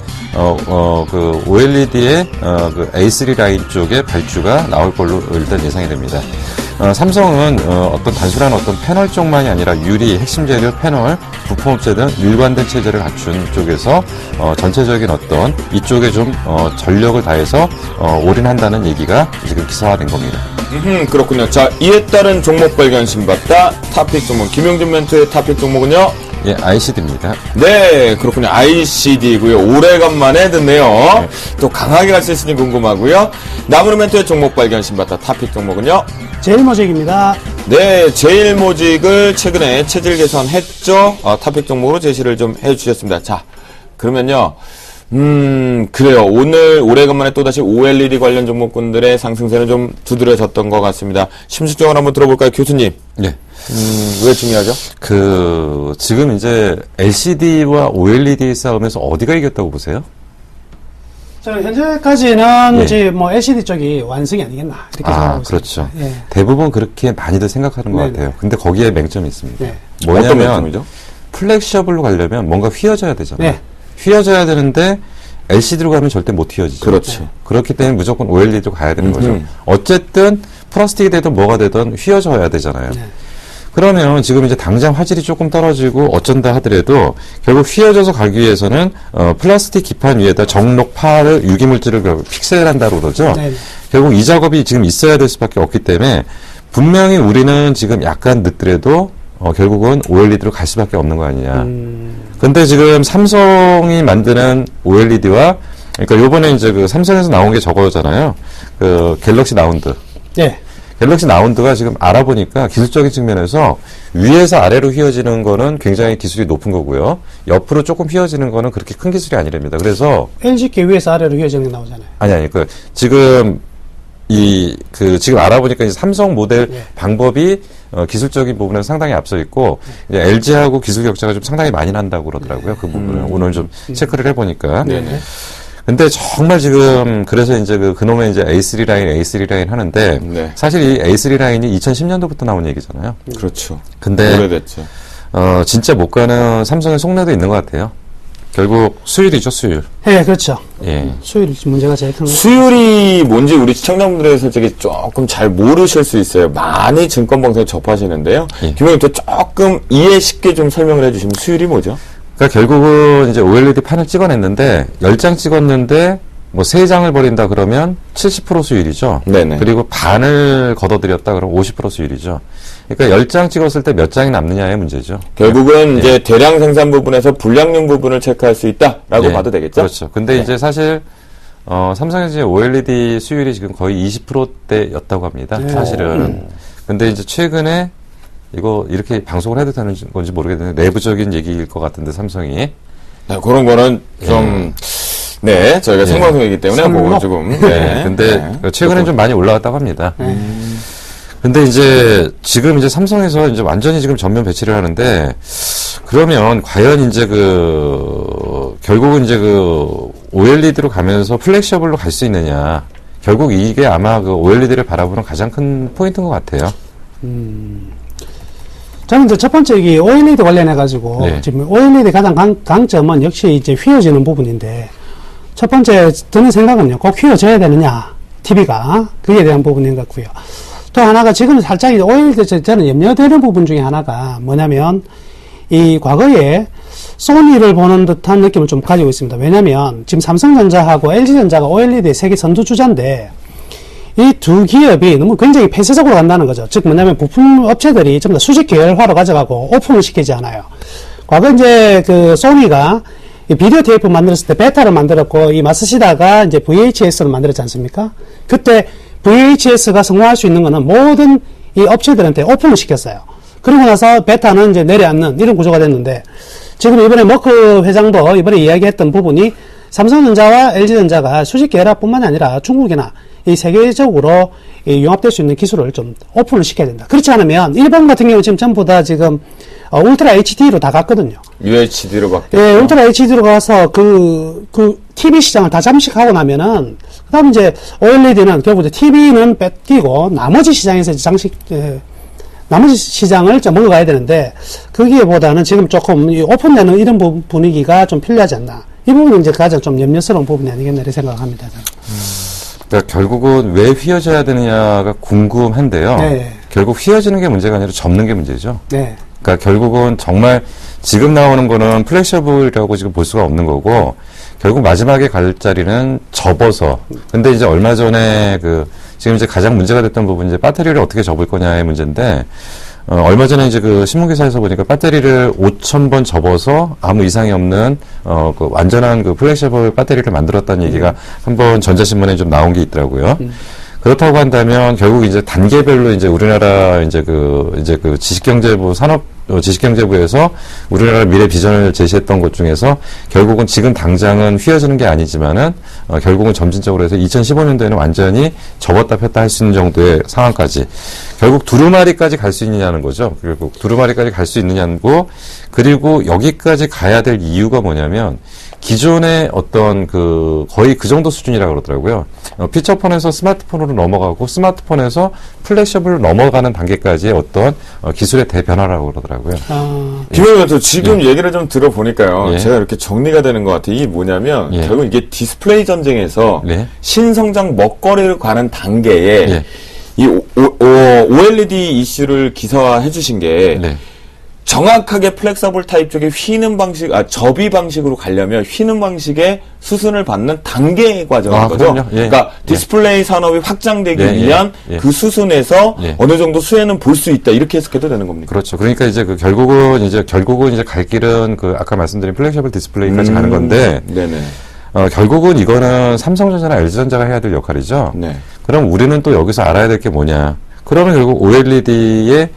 그 OLED의 그 A3 라인 쪽에 발주가 나올 걸로 일단 예상이 됩니다. 삼성은 어떤 단순한 어떤 패널 쪽만이 아니라 유리, 핵심 재료, 패널, 부품업체 등 일관된 체제를 갖춘 쪽에서 전체적인 어떤 이쪽에 좀 전력을 다해서 올인한다는 얘기가 지금 기사화된 겁니다. 그렇군요. 자, 이에 따른 종목 발견 신받다 타픽 종목 김용준 멘토의 타픽 종목은요? 예, ICD입니다. 네, 그렇군요. ICD고요. 오래간만에 듣네요. 네. 또 강하게 갈 수 있으니 궁금하고요. 나무르 멘토의 종목 발견 신받다 타픽 종목은요? 제일모직입니다. 네, 제일모직을 최근에 체질 개선했죠. 타픽 종목으로 제시를 좀 해주셨습니다. 자, 그러면요. 그래요. 오늘 오래간만에 또다시 OLED 관련 종목군들의 상승세는 좀 두드려졌던 것 같습니다. 심수정을 한번 들어볼까요, 교수님? 네. 왜 중요하죠? 지금 이제 LCD와 OLED 싸움에서 어디가 이겼다고 보세요? 저는 현재까지는 네. 이제 뭐 LCD 쪽이 완승이 아니겠나 이렇게 생각하고 있습니다. 그렇죠. 예. 대부분 그렇게 많이들 생각하는 것 네네. 같아요. 근데 거기에 맹점이 있습니다. 네. 어떤 뭐냐면 맹점이죠? 플렉시업으로 가려면 뭔가 휘어져야 되잖아요. 네. 휘어져야 되는데 LCD로 가면 절대 못 휘어지죠. 그렇죠. 그렇기 때문에 무조건 OLED로 가야 되는 거죠. 음. 어쨌든 플라스틱이 되든 뭐가 되든 휘어져야 되잖아요. 네. 그러면 지금 이제 당장 화질이 조금 떨어지고 어쩐다 하더라도 결국 휘어져서 가기 위해서는 플라스틱 기판 위에다 정록파를 유기물질을 픽셀한다고 그러죠. 네. 결국 이 작업이 지금 있어야 될 수밖에 없기 때문에 분명히 우리는 지금 약간 늦더라도 결국은 OLED로 갈 수밖에 없는 거 아니냐. 근데 지금 삼성이 만드는 OLED와 그러니까 요번에 이제 그 삼성에서 나온 게 저거잖아요. 그 갤럭시 라운드. 네. 갤럭시 라운드가 지금 알아보니까 기술적인 측면에서 위에서 아래로 휘어지는 거는 굉장히 기술이 높은 거고요. 옆으로 조금 휘어지는 거는 그렇게 큰 기술이 아니랍니다. 그래서 LG께 위에서 아래로 휘어지는 게 나오잖아요. 아니 그 지금 지금 알아보니까 이제 삼성 모델 네. 방법이 기술적인 부분에서 상당히 앞서 있고 이제 LG하고 기술 격차가 좀 상당히 많이 난다고 그러더라고요. 그 부분을 오늘 좀 체크를 해보니까. 네네. 근데 정말 지금 그래서 이제 그놈의 이제 A3 라인 하는데 네. 사실 이 A3 라인이 2010년도부터 나온 얘기잖아요. 그렇죠. 근데 오래됐죠. 진짜 못 가는 삼성의 속내도 있는 것 같아요. 결국 수율이죠, 수율. 네, 그렇죠. 예. 수율 문제가 제일 큰 거. 수율이 뭔지 우리 시청자분들이 솔직히 조금 잘 모르실 수 있어요. 많이 증권방송에 접하시는데요. 예. 김원님 또 조금 이해 쉽게 좀 설명을 해주시면 수율이 뭐죠? 그러니까 결국은 이제 OLED 판을 찍어냈는데 10장 찍었는데 뭐 3장을 버린다 그러면 70% 수율이죠. 네네. 그리고 반을 걷어들였다 그러면 50% 수율이죠. 그러니까 10장 찍었을 때 몇 장이 남느냐의 문제죠. 결국은 예. 이제 대량 생산 부분에서 불량용 부분을 체크할 수 있다라고 예, 봐도 되겠죠? 그렇죠. 근데 네. 이제 사실 삼성의 이제 OLED 수율이 지금 거의 20%대였다고 합니다. 네. 사실은. 근데 이제 최근에 이거 이렇게 방송을 해도 되는 건지 모르겠는데 내부적인 얘기일 것 같은데 삼성이 네, 그런 거는 좀 네, 저희가 생방송이기 때문에 선로? 그거 조금 네. 근데 최근에 좀 많이 올라갔다고 합니다. 근데 이제 지금 이제 삼성에서 이제 완전히 지금 전면 배치를 하는데 그러면 과연 이제 결국은 이제 OLED로 가면서 플렉셔블로 갈 수 있느냐. 결국 이게 아마 OLED를 바라보는 가장 큰 포인트인 것 같아요. 저는 이제 첫 번째 이 OLED 관련해가지고 네. 지금 OLED 가장 강점은 역시 이제 휘어지는 부분인데 첫 번째 드는 생각은요, 꼭 휘어져야 되느냐, TV가. 그에 대한 부분인 것 같고요. 또 하나가 지금 살짝 이제 OLED 저는 염려되는 부분 중에 하나가 뭐냐면 이 과거에 소니를 보는 듯한 느낌을 좀 가지고 있습니다. 왜냐면 지금 삼성전자하고 LG전자가 OLED 세계 선두주자인데 이 두 기업이 너무 굉장히 폐쇄적으로 간다는 거죠. 즉 뭐냐면 부품 업체들이 전부 다 수직 계열화로 가져가고 오픈을 시키지 않아요. 과거 이제 소니가 이 비디오 테이프 만들었을 때 베타를 만들었고 이 마스시다가 이제 VHS를 만들었지 않습니까? 그때 VHS가 성공할 수 있는 거는 모든 이 업체들한테 오픈을 시켰어요. 그러고 나서 베타는 이제 내려앉는 이런 구조가 됐는데 지금 이번에 머크 회장도 이번에 이야기했던 부분이 삼성전자와 LG전자가 수직 계열화뿐만 아니라 중국이나 이 세계적으로 이 융합될 수 있는 기술을 좀 오픈을 시켜야 된다. 그렇지 않으면 일본 같은 경우 지금 전부 다 지금 울트라 HD로 다 갔거든요. UHD로 바뀌 예, 울트라 HD로 가서 그 TV 시장을 다 잠식하고 나면은 그다음 이제 OLED는 결국 이제 TV는 뺏기고 나머지 시장에서 이제 나머지 시장을 좀 먹어가야 되는데 거기에보다는 지금 조금 이 오픈되는 이런 분위기가 좀 필요하지 않나. 이 부분은 이제 가장 좀 염려스러운 부분이 아니겠나 이렇게 생각합니다. 저는. 그러니까 결국은 왜 휘어져야 되느냐가 궁금한데요. 네. 결국 휘어지는 게 문제가 아니라 접는 게 문제죠. 네. 그러니까 결국은 정말 지금 나오는 거는 플렉셔블이라고 지금 볼 수가 없는 거고 결국 마지막에 갈 자리는 접어서. 근데 이제 얼마 전에 지금 이제 가장 문제가 됐던 부분이 이제 배터리를 어떻게 접을 거냐의 문제인데 얼마 전에 이제 신문기사에서 보니까 배터리를 5,000번 접어서 아무 이상이 없는 완전한 플렉셔블 배터리를 만들었다는 얘기가 한번 전자신문에 좀 나온 게 있더라고요. 그렇다고 한다면 결국 이제 단계별로 이제 우리나라 이제 지식경제부 지식경제부에서 우리나라 미래 비전을 제시했던 것 중에서 결국은 지금 당장은 휘어지는 게 아니지만은 결국은 점진적으로 해서 2015년도에는 완전히 접었다 폈다 할 수 있는 정도의 상황까지 결국 두루마리까지 갈 수 있느냐는 거죠. 결국 두루마리까지 갈 수 있느냐고 그리고 여기까지 가야 될 이유가 뭐냐면 기존의 어떤 거의 그 정도 수준이라고 그러더라고요. 피처폰에서 스마트폰으로 넘어가고 스마트폰에서 플렉셔블로 넘어가는 단계까지의 어떤 기술의 대변화라고 그러더라고요. 김영현 저 지금 얘기를 좀 들어보니까요. 예. 제가 이렇게 정리가 되는 것 같아요. 이게 뭐냐면 예. 결국 이게 디스플레이 전쟁에서 네. 신성장 먹거리를 가는 단계에 예. 이 OLED 이슈를 기사화해 주신 게 네. 정확하게 플렉서블 타입 쪽에 휘는 방식, 접이 방식으로 가려면 휘는 방식의 수순을 받는 단계 과정인 거죠. 그럼요. 예. 그러니까 디스플레이 산업이 확장되기 예, 위한 예. 그 수순에서 예. 어느 정도 수혜는 볼 수 있다. 이렇게 해석해도 되는 겁니까? 그렇죠. 그러니까 이제 결국은 이제 갈 길은 아까 말씀드린 플렉셔블 디스플레이까지 가는 건데, 네네. 결국은 이거는 삼성전자나 LG전자가 해야 될 역할이죠. 네. 그럼 우리는 또 여기서 알아야 될 게 뭐냐. 그러면 결국 OLED의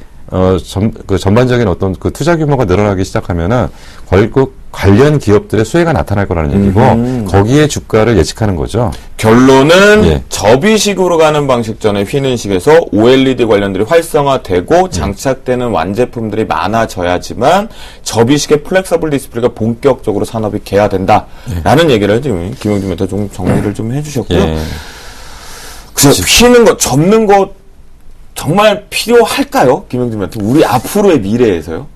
전반적인 어떤 투자 규모가 늘어나기 시작하면은 결국 관련 기업들의 수혜가 나타날 거라는 얘기고, 거기에 주가를 예측하는 거죠. 결론은 예. 접이식으로 가는 방식 전에 휘는식에서 OLED 관련들이 활성화되고 장착되는 완제품들이 많아져야지만 접이식의 플렉서블 디스플레이가 본격적으로 산업이 개화된다라는 얘기를 지금 김영준 멘토 좀 정리를 좀 해주셨고요. 예. 그래서 휘는 거, 접는 거 정말 필요할까요, 김영준 멘토? 우리 앞으로의 미래에서요?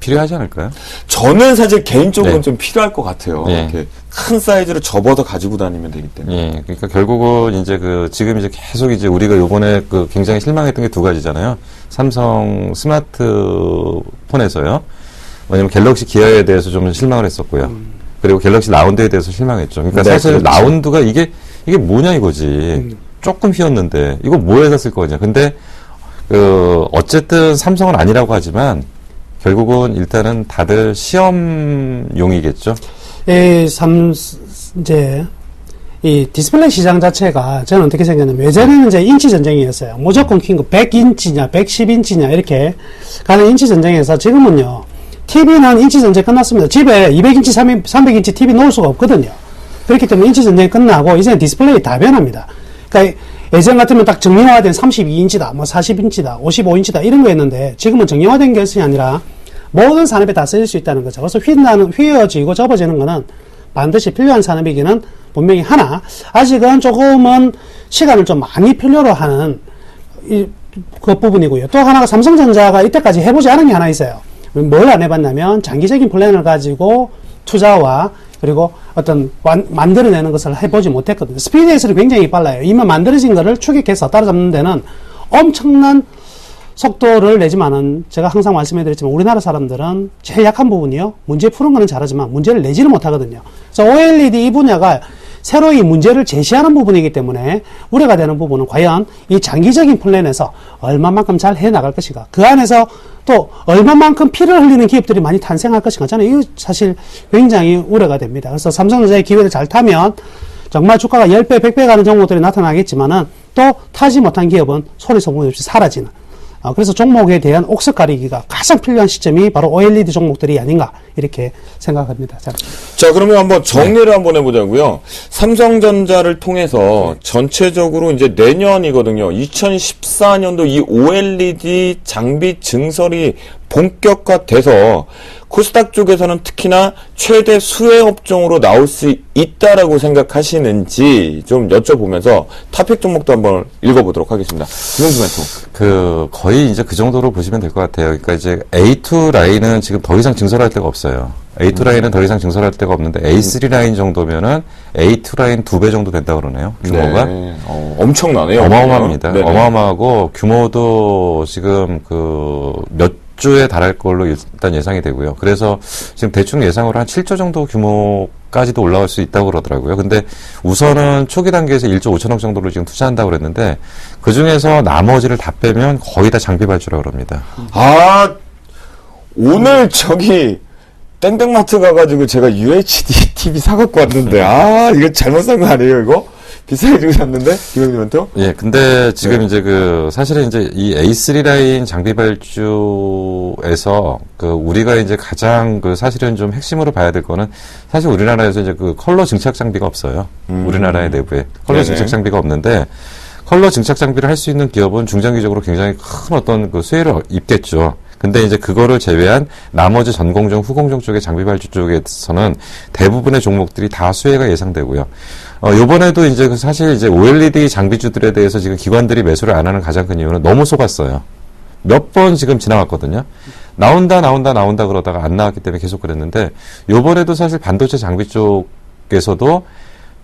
필요하지 않을까요? 저는 사실 개인적으로는 네. 좀 필요할 것 같아요. 예. 이렇게 큰 사이즈로 접어서 가지고 다니면 되기 때문에. 예, 그러니까 결국은 이제 지금 이제 계속 이제 우리가 요번에 굉장히 실망했던 게 두 가지잖아요. 삼성 스마트폰에서요. 왜냐면 갤럭시 기아에 대해서 좀 실망을 했었고요. 그리고 갤럭시 라운드에 대해서 실망했죠. 그러니까 네, 사실 그렇죠. 라운드가 이게 뭐냐 이거지. 조금 휘었는데 이거 뭐에다 쓸 거냐. 근데 어쨌든 삼성은 아니라고 하지만 결국은 일단은 다들 시험용이겠죠. 이제 이 디스플레이 시장 자체가 저는 어떻게 생각하냐면 예전에는 이제 인치 전쟁이었어요. 무조건 큰 거 100인치냐 110인치냐 이렇게 가는 인치 전쟁에서 지금은요. TV는 인치 전쟁 끝났습니다. 집에 200인치 300인치 TV 놓을 수가 없거든요. 그렇기 때문에 인치 전쟁이 끝나고 이제는 디스플레이 다 변합니다. 그러니까 예전 같으면 딱 정형화된 32인치다, 뭐 40인치다, 55인치다 이런 거였는데 지금은 정형화된 것이 아니라 모든 산업에 다 쓰일 수 있다는 거죠. 그래서 휘어지고 접어지는 거는 반드시 필요한 산업이기는 분명히 하나 아직은 조금은 시간을 좀 많이 필요로 하는 그 부분이고요. 또 하나가 삼성전자가 이때까지 해보지 않은 게 하나 있어요. 뭘 안 해봤냐면 장기적인 플랜을 가지고 투자와 그리고 어떤 만들어내는 것을 해보지 못했거든요. 스피드에서는 굉장히 빨라요. 이미 만들어진 거를 추격해서 따라잡는 데는 엄청난 속도를 내지만은 제가 항상 말씀해드렸지만 우리나라 사람들은 제일 약한 부분이요. 문제 푸는 거는 잘하지만 문제를 내지를 못하거든요. 그래서 OLED 이 분야가 새로 이 문제를 제시하는 부분이기 때문에 우려가 되는 부분은 과연 이 장기적인 플랜에서 얼마만큼 잘 해나갈 것인가. 그 안에서 또 얼마만큼 피를 흘리는 기업들이 많이 탄생할 것인가. 저는 이거 사실 굉장히 우려가 됩니다. 그래서 삼성전자의 기회를 잘 타면 정말 주가가 10배, 100배 가는 종목들이 나타나겠지만은 또 타지 못한 기업은 소리 소문 없이 사라지는. 그래서 종목에 대한 옥석 가리기가 가장 필요한 시점이 바로 OLED 종목들이 아닌가 이렇게 생각합니다. 자, 그러면 한번 정리를 한번 해보자고요. 삼성전자를 통해서 전체적으로 이제 내년이거든요. 2014년도 이 OLED 장비 증설이 본격화돼서 코스닥 쪽에서는 특히나 최대 수혜 업종으로 나올 수 있다라고 생각하시는지 좀 여쭤보면서 타픽 종목도 한번 읽어보도록 하겠습니다. 김영주 멘토. 거의 이제 그 정도로 보시면 될 것 같아요. 그러니까 이제 A2 라인은 지금 더 이상 증설할 데가 없어요. A2 라인은 더 이상 증설할 데가 없는데 A3 라인 정도면은 A2 라인 2배 정도 된다 그러네요. 규모가. 네. 엄청나네요. 어마어마합니다. 네네. 어마어마하고 규모도 지금 몇 주에 달할 걸로 일단 예상이 되고요. 그래서 지금 대충 예상으로 한 7조 정도 규모까지도 올라갈 수 있다고 그러더라고요. 근데 우선은 초기 단계에서 1조 5천억 정도를 지금 투자한다고 그랬는데 그 중에서 나머지를 다 빼면 거의 다 장비 발주라고 그럽니다. 오늘 저기 땡땡마트 가가지고 제가 UHD TV 사갖고 왔는데 이거 잘못 산 거 아니에요 이거? 비싸게 주고 샀는데 김영준 멘토? 예, 근데 지금 이제 사실은 이제 이 A3 라인 장비 발주에서 우리가 이제 가장 사실은 좀 핵심으로 봐야 될 거는 사실 우리나라에서 이제 컬러 증착 장비가 없어요. 우리나라의 내부에. 컬러 증착 장비가 없는데 컬러 증착 장비를 할 수 있는 기업은 중장기적으로 굉장히 큰 어떤 수혜를 입겠죠. 근데 이제 그거를 제외한 나머지 전공정, 후공정 쪽의 장비 발주 쪽에서는 대부분의 종목들이 다 수혜가 예상되고요. 요번에도 이제 사실 이제 OLED 장비주들에 대해서 지금 기관들이 매수를 안 하는 가장 큰 이유는 너무 속았어요. 몇 번 지금 지나갔거든요. 나온다 그러다가 안 나왔기 때문에 계속 그랬는데, 요번에도 사실 반도체 장비 쪽에서도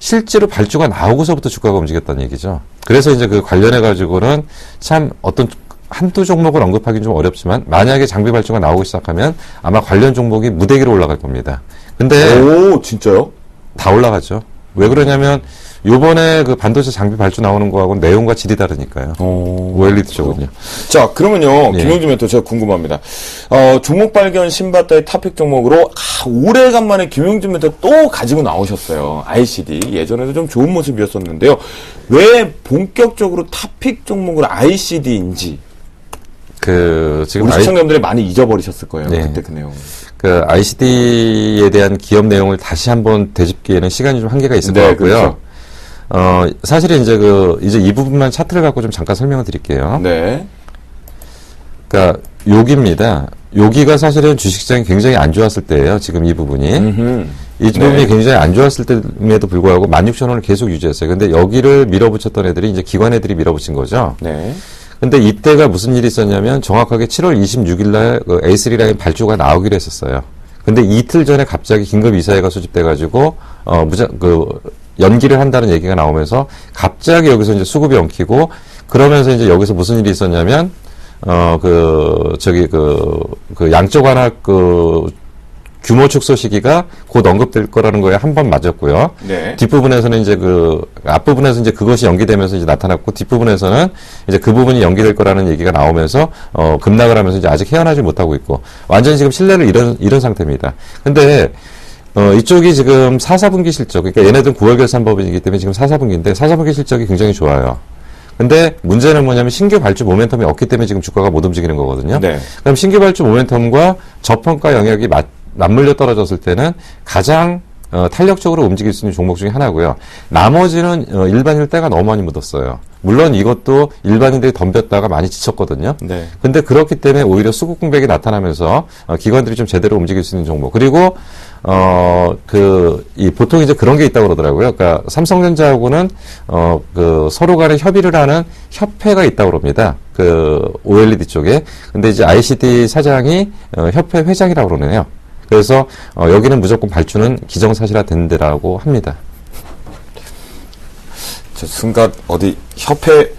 실제로 발주가 나오고서부터 주가가 움직였다는 얘기죠. 그래서 이제 그 관련해가지고는 참 어떤 한두 종목을 언급하기는 좀 어렵지만, 만약에 장비 발주가 나오기 시작하면 아마 관련 종목이 무대기로 올라갈 겁니다. 근데. 오, 진짜요? 다 올라가죠. 왜 그러냐면, 요번에 그 반도체 장비 발주 나오는 거하고는 내용과 질이 다르니까요. OLED 쪽은요. 자, 그러면요, 예. 김용준 멘토 제가 궁금합니다. 종목 발견 신바다의 탑픽 종목으로 오래간만에 김용준 멘토 또 가지고 나오셨어요. ICD. 예전에도 좀 좋은 모습이었었는데요. 왜 본격적으로 탑픽 종목으로 ICD인지 지금 우리 시청자분들이 많이 잊어버리셨을 거예요. 네. 그때 그 내용. 그 ICD에 대한 기업 내용을 다시 한번 되짚기에는 시간이 좀 한계가 있을 것 같고요. 그렇죠. 사실은 이제 이 부분만 차트를 갖고 좀 잠깐 설명을 드릴게요. 네. 그러니까 여기입니다. 여기가 사실은 주식시장이 굉장히 안 좋았을 때예요. 지금 이 부분이. 이 부분이 네. 굉장히 안 좋았을 때임에도 불구하고 16,000원을 계속 유지했어요. 근데 여기를 밀어붙였던 애들이 이제 기관 애들이 밀어붙인 거죠. 네. 근데 이때가 무슨 일이 있었냐면 정확하게 7월 26일 날 그 A3 라인 발주가 나오기로 했었어요. 근데 이틀 전에 갑자기 긴급 이사회가 소집돼가지고 연기를 한다는 얘기가 나오면서 갑자기 여기서 이제 수급이 엉키고, 그러면서 이제 여기서 무슨 일이 있었냐면 양쪽 하나 규모 축소 시기가 곧 언급될 거라는 거에 한 번 맞았고요. 네. 뒷부분에서는 이제 앞부분에서 이제 그것이 연기되면서 이제 나타났고, 뒷부분에서는 이제 그 부분이 연기될 거라는 얘기가 나오면서, 급락을 하면서 이제 아직 헤어나지 못하고 있고, 완전히 지금 신뢰를 잃은 상태입니다. 근데, 이쪽이 지금 4, 4분기 실적, 그러니까 얘네들은 9월 결산법이기 때문에 지금 4, 4분기인데, 4, 4분기 실적이 굉장히 좋아요. 근데 문제는 뭐냐면 신규 발주 모멘텀이 없기 때문에 지금 주가가 못 움직이는 거거든요. 네. 그럼 신규 발주 모멘텀과 저평가 영역이 맞물려 떨어졌을 때는 가장 탄력적으로 움직일 수 있는 종목 중에 하나고요. 나머지는 일반인들 때가 너무 많이 묻었어요. 물론 이것도 일반인들이 덤볐다가 많이 지쳤거든요. 네. 근데 그렇기 때문에 오히려 수급 공백이 나타나면서 기관들이 좀 제대로 움직일 수 있는 종목. 그리고 보통 이제 그런 게 있다고 그러더라고요. 그러니까 삼성전자하고는 서로 간에 협의를 하는 협회가 있다고 그럽니다. OLED 쪽에. 근데 이제 ICD 사장이 협회 회장이라고 그러네요. 그래서 여기는 무조건 발주는 기정사실화 된 데라고 합니다. 저 순간 어디 협회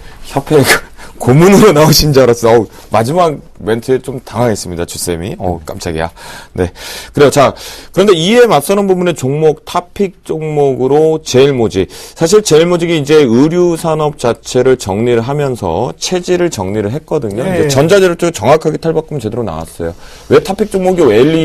고문으로 나오신 줄 알았어. 마지막 멘트에 좀 당황했습니다, 주쌤이. 깜짝이야. 네. 그래요. 자, 그런데 이에 맞서는 부분의 종목, 탑픽 종목으로 제일모직. 사실 제일모직이 이제 의류 산업 자체를 정리를 하면서 체질을 정리를 했거든요. 네. 이제 전자재료 쪽 정확하게 탈바꿈 제대로 나왔어요. 왜 탑픽 종목이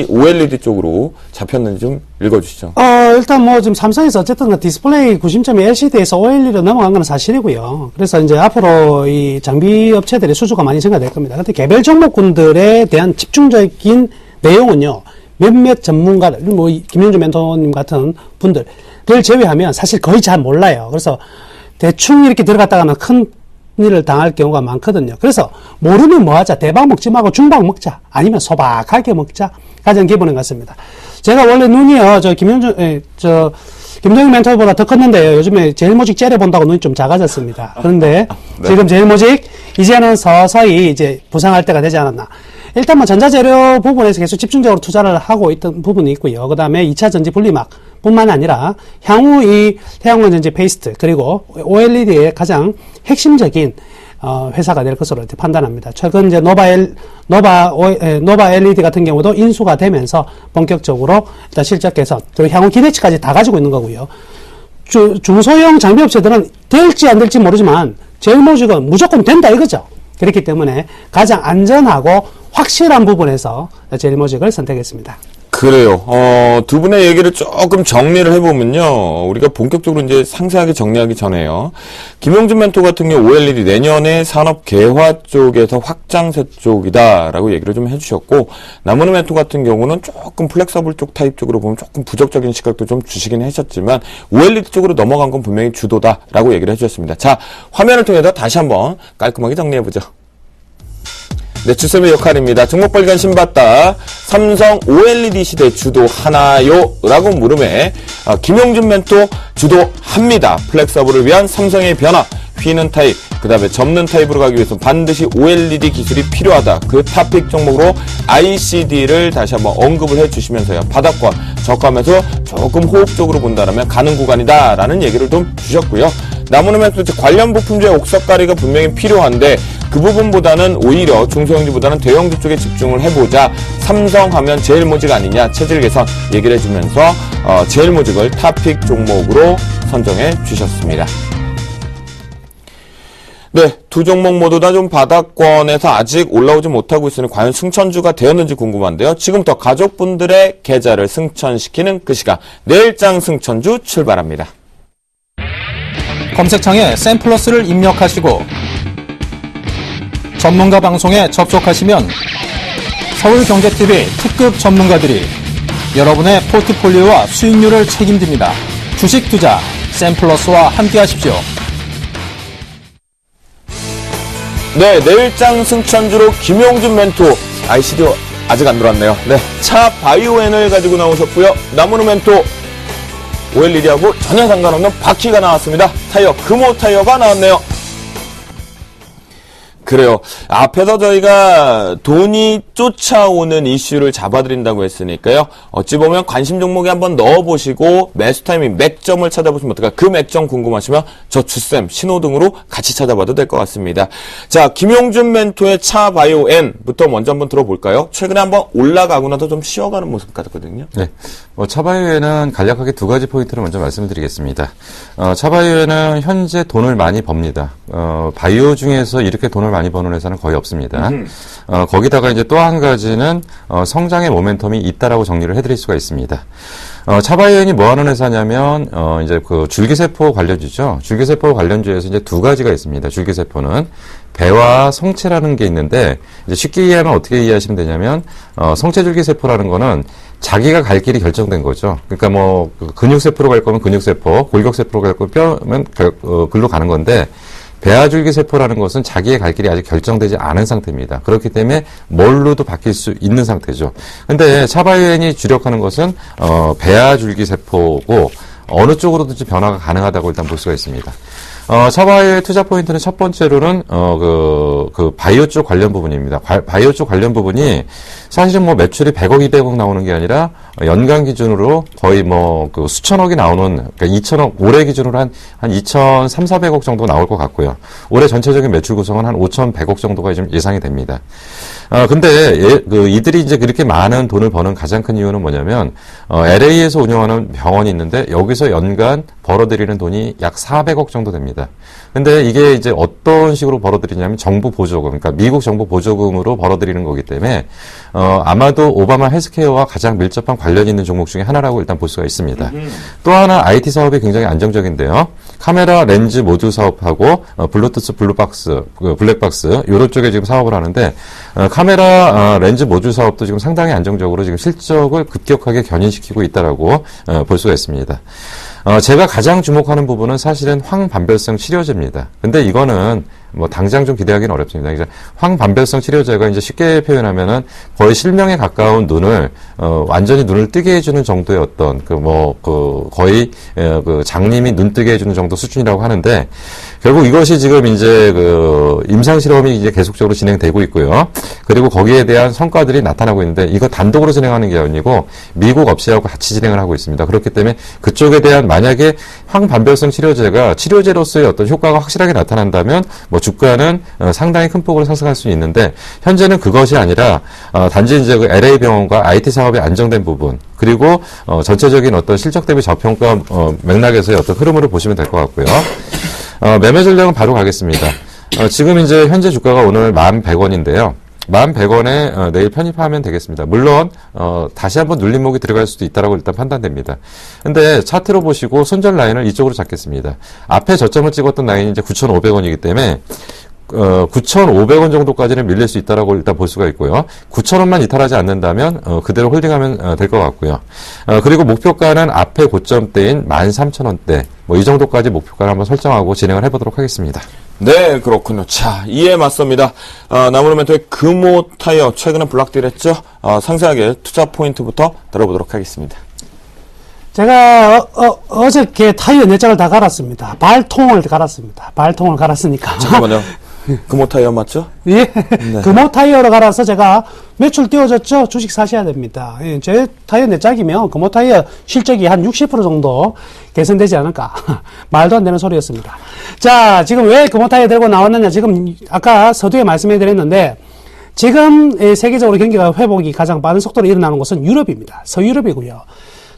OLED 쪽으로 잡혔는지 좀 읽어주시죠. 일단 뭐 지금 삼성에서 어쨌든 그 디스플레이 구심점이 LCD에서 OLED로 넘어간 건 사실이고요. 그래서 이제 앞으로 이 장비 업체들의 수주가 많이 증가될 겁니다. 근데 개별 종목군들에 대한 집중적인 내용은요, 몇몇 전문가들, 뭐 김용준 멘토님 같은 분들을 제외하면 사실 거의 잘 몰라요. 그래서 대충 이렇게 들어갔다가는 큰 일을 당할 경우가 많거든요. 그래서 모르면 뭐 하자. 대박 먹지 말고 중박 먹자. 아니면 소박하게 먹자. 가장 기본인 것 같습니다. 제가 원래 눈이요, 김동영 멘토보다 더 컸는데요. 요즘에 제일모직 째려본다고 눈이 좀 작아졌습니다. 그런데 네. 지금 제일모직 이제는 서서히 이제 부상할 때가 되지 않았나. 일단 뭐 전자재료 부분에서 계속 집중적으로 투자를 하고 있던 부분이 있고요. 그 다음에 2차 전지 분리막 뿐만 아니라 향후 이 태양광 전지 페이스트 그리고 OLED의 가장 핵심적인 회사가 될 것으로 이렇게 판단합니다. 최근 이제 노바 LED 같은 경우도 인수가 되면서 본격적으로 일단 실적 개선, 그리고 향후 기대치까지 다 가지고 있는 거고요. 중소형 장비업체들은 될지 안 될지 모르지만 제일모직은 무조건 된다 이거죠. 그렇기 때문에 가장 안전하고 확실한 부분에서 제일모직을 선택했습니다. 그래요. 두 분의 얘기를 조금 정리를 해보면요. 우리가 본격적으로 이제 상세하게 정리하기 전에요. 김용준 멘토 같은 경우 OLED 내년에 산업 개화 쪽에서 확장세 쪽이다라고 얘기를 좀 해주셨고, 남은우 멘토 같은 경우는 조금 플렉서블 쪽 타입 쪽으로 보면 조금 부정적인 시각도 좀 주시긴 하셨지만, OLED 쪽으로 넘어간 건 분명히 주도다라고 얘기를 해주셨습니다. 자, 화면을 통해서 다시 한번 깔끔하게 정리해보죠. 네, 주쌤의 역할입니다. 종목 발견 신봤다. 삼성 OLED 시대 주도하나요? 라고 물음에 김용준 멘토 주도합니다. 플렉서블을 위한 삼성의 변화. 휘는 타입, 그 다음에 접는 타입으로 가기 위해서 반드시 OLED 기술이 필요하다. 그 토픽 종목으로 ICD를 다시 한번 언급을 해주시면서요. 바닥권, 저가면서 조금 호흡적으로 본다면 가는 구간이다. 라는 얘기를 좀 주셨고요. 나무는 관련 부품주의 옥석가리가 분명히 필요한데 그 부분보다는 오히려 중소형주보다는 대형주 쪽에 집중을 해보자. 삼성하면 제일모직 아니냐 체질 개선 얘기를 해주면서 제일모직을 토픽 종목으로 선정해 주셨습니다. 네, 두 종목 모두 다 좀 바닥권에서 아직 올라오지 못하고 있으니 과연 승천주가 되었는지 궁금한데요. 지금부터 가족분들의 계좌를 승천시키는 그 시간, 내일장 승천주 출발합니다. 검색창에 샘플러스를 입력하시고 전문가 방송에 접속하시면 서울경제TV 특급 전문가들이 여러분의 포트폴리오와 수익률을 책임집니다. 주식 투자 샘플러스와 함께 하십시오. 네, 내일장 승천주로 김용준 멘토, ICD 아직 안 들어왔네요. 네, 차 바이오엔을 가지고 나오셨고요. 나무는 멘토, OLED하고 전혀 상관없는 바퀴가 나왔습니다. 타이어, 금호 타이어가 나왔네요. 그래요. 앞에서 저희가 돈이 쫓아오는 이슈를 잡아드린다고 했으니까요. 어찌 보면 관심 종목에 한번 넣어보시고 매수 타이밍, 맥점을 찾아보시면 어떨까. 그 맥점 궁금하시면 저 주쌤 신호등으로 같이 찾아봐도 될 것 같습니다. 자, 김용준 멘토의 차 바이오엔부터 먼저 한번 들어볼까요? 최근에 한번 올라가고 나서 좀 쉬어가는 모습 같았거든요. 네. 차바이오엔은 간략하게 두 가지 포인트를 먼저 말씀드리겠습니다. 차바이오엔은 현재 돈을 많이 법니다. 바이오 중에서 이렇게 돈을 많이 버는 회사는 거의 없습니다. 거기다가 이제 또 한 가지는 성장의 모멘텀이 있다라고 정리를 해드릴 수가 있습니다. 차바이오엔이 뭐 하는 회사냐면 이제 그 줄기세포 관련주죠. 줄기세포 관련주에서 이제 두 가지가 있습니다. 줄기세포는 배와 성체라는 게 있는데 이제 쉽게 이해하면 어떻게 이해하시면 되냐면 성체줄기세포라는 거는 자기가 갈 길이 결정된 거죠. 그러니까 뭐 근육세포로 갈 거면 근육세포, 골격세포로 갈 거면 뼈면 글로 가는 건데 배아줄기세포라는 것은 자기의 갈 길이 아직 결정되지 않은 상태입니다. 그렇기 때문에 뭘로도 바뀔 수 있는 상태죠. 근데 차바이오엔이 주력하는 것은 배아줄기세포고 어느 쪽으로든지 변화가 가능하다고 일단 볼 수가 있습니다. 차바이오의 투자 포인트는 첫 번째로는 그 바이오 쪽 관련 부분입니다. 바이오 쪽 관련 부분이 사실은 뭐 매출이 100억, 200억 나오는 게 아니라 연간 기준으로 거의 뭐 그 수천억이 나오는, 그러니까 2천억, 올해 기준으로 한 2,300~400억 정도 나올 것 같고요. 올해 전체적인 매출 구성은 한 5,100억 정도가 지금 예상이 됩니다. 근데 이들이 이제 그렇게 많은 돈을 버는 가장 큰 이유는 뭐냐면 LA에서 운영하는 병원이 있는데 여기서 연간 벌어들이는 돈이 약 400억 정도 됩니다. 근데 이게 이제 어떤 식으로 벌어들이냐면 정부 보조금, 그러니까 미국 정부 보조금으로 벌어들이는 거기 때문에 아마도 오바마 헬스케어와 가장 밀접한 관련이 있는 종목 중에 하나라고 일단 볼 수가 있습니다. 또 하나 IT 사업이 굉장히 안정적인데요. 카메라 렌즈 모듈 사업하고 블루투스 블랙박스 요런 쪽에 지금 사업을 하는데 카메라 렌즈 모듈 사업도 지금 상당히 안정적으로 지금 실적을 급격하게 견인시키고 있다라고 볼 수가 있습니다. 제가 가장 주목하는 부분은 사실은 황반별성 치료제입니다. 근데 이거는 뭐 당장 좀 기대하기는 어렵습니다. 이제 황반별성 치료제가 이제 쉽게 표현하면은 거의 실명에 가까운 눈을 완전히 눈을 뜨게 해주는 정도의 어떤 거의 그 장님이 눈 뜨게 해주는 정도 수준이라고 하는데 결국 이것이 지금 이제 그 임상 실험이 이제 계속적으로 진행되고 있고요. 그리고 거기에 대한 성과들이 나타나고 있는데 이거 단독으로 진행하는 게 아니고 미국 업체하고 같이 진행을 하고 있습니다. 그렇기 때문에 그쪽에 대한 만약에 황반별성 치료제가 치료제로서의 어떤 효과가 확실하게 나타난다면 뭐 주가는 상당히 큰 폭으로 상승할 수 있는데 현재는 그것이 아니라 단지 이제 그 LA 병원과 IT 사업의 안정된 부분 그리고 전체적인 어떤 실적 대비 저평가 맥락에서의 어떤 흐름으로 보시면 될 것 같고요. 매매 전략은 바로 가겠습니다. 지금 이제 현재 주가가 오늘 11,100원인데요. 11,100원에 내일 편입하면 되겠습니다. 물론 다시 한번 눌림목이 들어갈 수도 있다라고 일단 판단됩니다. 근데 차트로 보시고 손절 라인을 이쪽으로 잡겠습니다. 앞에 저점을 찍었던 라인이 이제 9,500원이기 때문에 9,500원 정도까지는 밀릴 수 있다라고 일단 볼 수가 있고요. 9,000원만 이탈하지 않는다면 그대로 홀딩하면 될 것 같고요. 그리고 목표가는 앞에 고점대인 13,000원대 뭐 이 정도까지 목표가를 한번 설정하고 진행을 해보도록 하겠습니다. 네, 그렇군요. 자, 이에 맞섭니다. 나무르멘토의 금호 타이어 최근에 블락딜했죠. 상세하게 투자 포인트부터 다뤄보도록 하겠습니다. 제가 어저께 타이어 4짝을 다 갈았습니다. 발통을 갈았습니다. 발통을 갈았으니까. 잠깐만요. 금호 타이어 맞죠? 예. 금호 타이어로 갈아서 제가 매출 띄워졌죠? 주식 사셔야 됩니다. 예, 제 타이어 4짝이면 금호 타이어 실적이 한 60% 정도 개선되지 않을까. 말도 안 되는 소리였습니다. 자, 지금 왜 금호 타이어 들고 나왔느냐. 지금 아까 서두에 말씀해 드렸는데 지금 세계적으로 경기가 회복이 가장 빠른 속도로 일어나는 곳은 유럽입니다. 서유럽이고요.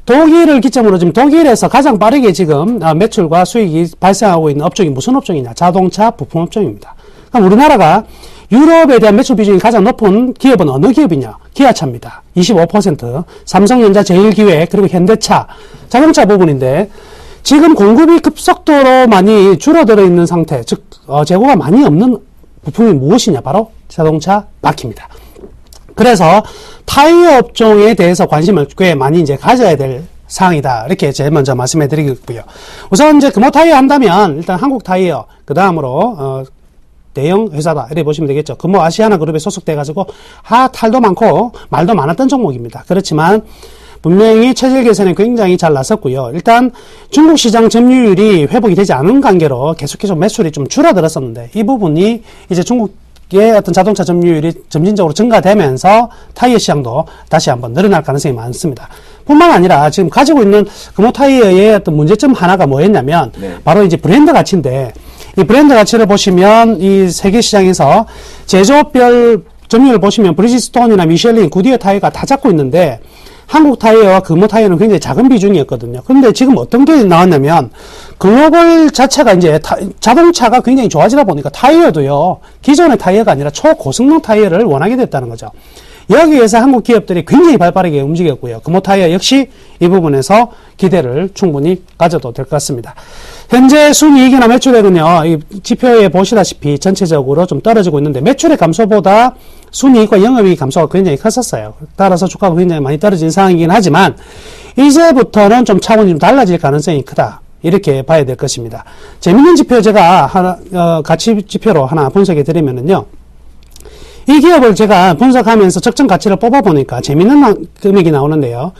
독일을 기점으로 지금 독일에서 가장 빠르게 지금 매출과 수익이 발생하고 있는 업종이 무슨 업종이냐? 자동차 부품 업종입니다. 그럼 우리나라가 유럽에 대한 매출 비중이 가장 높은 기업은 어느 기업이냐? 기아차입니다. 25%, 삼성전자, 제일기획, 그리고 현대차, 자동차 부분인데 지금 공급이 급속도로 많이 줄어들어 있는 상태, 즉 재고가 많이 없는 부품이 무엇이냐? 바로 자동차 바퀴입니다. 그래서 타이어 업종에 대해서 관심을 꽤 많이 이제 가져야 될 사항이다. 이렇게 제일 먼저 말씀해 드리겠고요. 우선 이제 금호 타이어 한다면 일단 한국 타이어, 그 다음으로 대형 회사다. 이렇게 보시면 되겠죠. 금호 아시아나 그룹에 소속돼가지고 탈도 많고 말도 많았던 종목입니다. 그렇지만 분명히 체질 개선에 굉장히 잘 나섰고요. 일단 중국 시장 점유율이 회복이 되지 않은 관계로 계속해서 매출이 좀 줄어들었었는데 이 부분이 이제 중국의 어떤 자동차 점유율이 점진적으로 증가되면서 타이어 시장도 다시 한번 늘어날 가능성이 많습니다. 뿐만 아니라 지금 가지고 있는 금호 타이어의 어떤 문제점 하나가 뭐였냐면 바로 이제 브랜드 가치인데 이 브랜드 가치를 보시면 이 세계 시장에서 제조업별 점유율을 보시면 브리지스톤이나 미셸린, 구디어 타이어가 다 잡고 있는데 한국 타이어와 금호 타이어는 굉장히 작은 비중이었거든요. 그런데 지금 어떤 게 나왔냐면 글로벌 자체가 이제 자동차가 굉장히 좋아지다 보니까 타이어도요. 기존의 타이어가 아니라 초고성능 타이어를 원하게 됐다는 거죠. 여기에서 한국 기업들이 굉장히 발빠르게 움직였고요. 금호 타이어 역시 이 부분에서 기대를 충분히 가져도 될 것 같습니다. 현재 순이익이나 매출액은요, 이 지표에 보시다시피 전체적으로 좀 떨어지고 있는데 매출의 감소보다 순이익과 영업이익 감소가 굉장히 컸었어요. 따라서 주가가 굉장히 많이 떨어진 상황이긴 하지만 이제부터는 좀 차원이 좀 달라질 가능성이 크다. 이렇게 봐야 될 것입니다. 재밌는 지표 제가 하나, 가치 지표로 하나 분석해 드리면은요. 이 기업을 제가 분석하면서 적정 가치를 뽑아보니까 재밌는 금액이 나오는데요.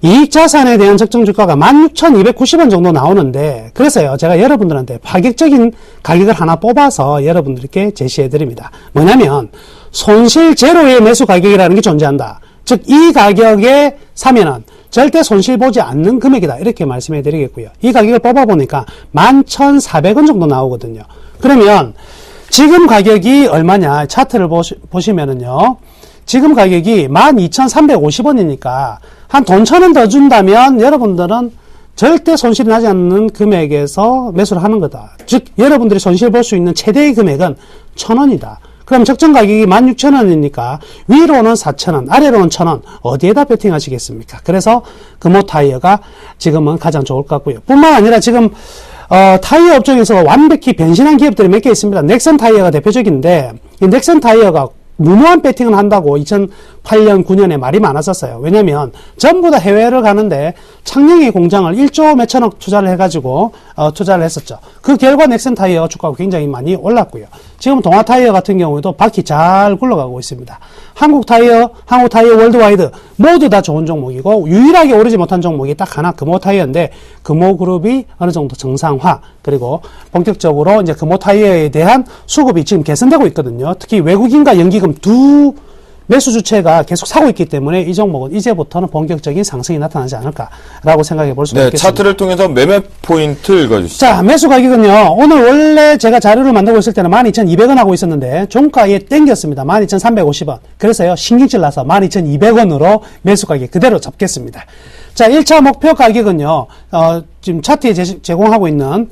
이익 자산에 대한 적정 주가가 16,290원 정도 나오는데, 그래서요, 제가 여러분들한테 파격적인 가격을 하나 뽑아서 여러분들께 제시해 드립니다. 뭐냐면, 손실 제로의 매수 가격이라는 게 존재한다. 즉, 이 가격에 사면은 절대 손실 보지 않는 금액이다. 이렇게 말씀해 드리겠고요. 이 가격을 뽑아보니까 11,400원 정도 나오거든요. 그러면, 지금 가격이 얼마냐? 차트를 보시면은요. 지금 가격이 12,350원이니까 한 돈 1,000원 더 준다면 여러분들은 절대 손실이 나지 않는 금액에서 매수를 하는 거다. 즉 여러분들이 손실 볼 수 있는 최대의 금액은 1,000원이다. 그럼 적정 가격이 16,000원이니까 위로는 4,000원, 아래로는 1,000원. 어디에다 베팅 하시겠습니까? 그래서 금호 타이어가 지금은 가장 좋을 것 같고요. 뿐만 아니라 지금 타이어 업종에서 완벽히 변신한 기업들이 몇 개 있습니다. 넥슨 타이어가 대표적인데 이 넥슨 타이어가 무모한 배팅을 한다고 2008년, 9년에 말이 많았었어요. 왜냐면 전부 다 해외를 가는데 창녕의 공장을 1조 몇천억 투자를 해가지고 투자를 했었죠. 그 결과 넥슨 타이어 주가가 굉장히 많이 올랐고요. 지금 동아 타이어 같은 경우에도 바퀴 잘 굴러가고 있습니다. 한국 타이어 월드와이드 모두 다 좋은 종목이고 유일하게 오르지 못한 종목이 딱 하나 금호 타이어인데 금호 그룹이 어느 정도 정상화 그리고 본격적으로 이제 금호 타이어에 대한 수급이 지금 개선되고 있거든요. 특히 외국인과 연기금 두 매수 주체가 계속 사고 있기 때문에 이 종목은 이제부터는 본격적인 상승이 나타나지 않을까라고 생각해 볼 수가 있겠습니다. 차트를 통해서 매매 포인트 읽어주시죠. 자, 매수 가격은요. 오늘 원래 제가 자료를 만들고 있을 때는 12,200원 하고 있었는데 종가에 땡겼습니다. 12,350원. 그래서요. 신경질 나서 12,200원으로 매수 가격 그대로 잡겠습니다. 자, 1차 목표 가격은요. 지금 차트에 제공하고 있는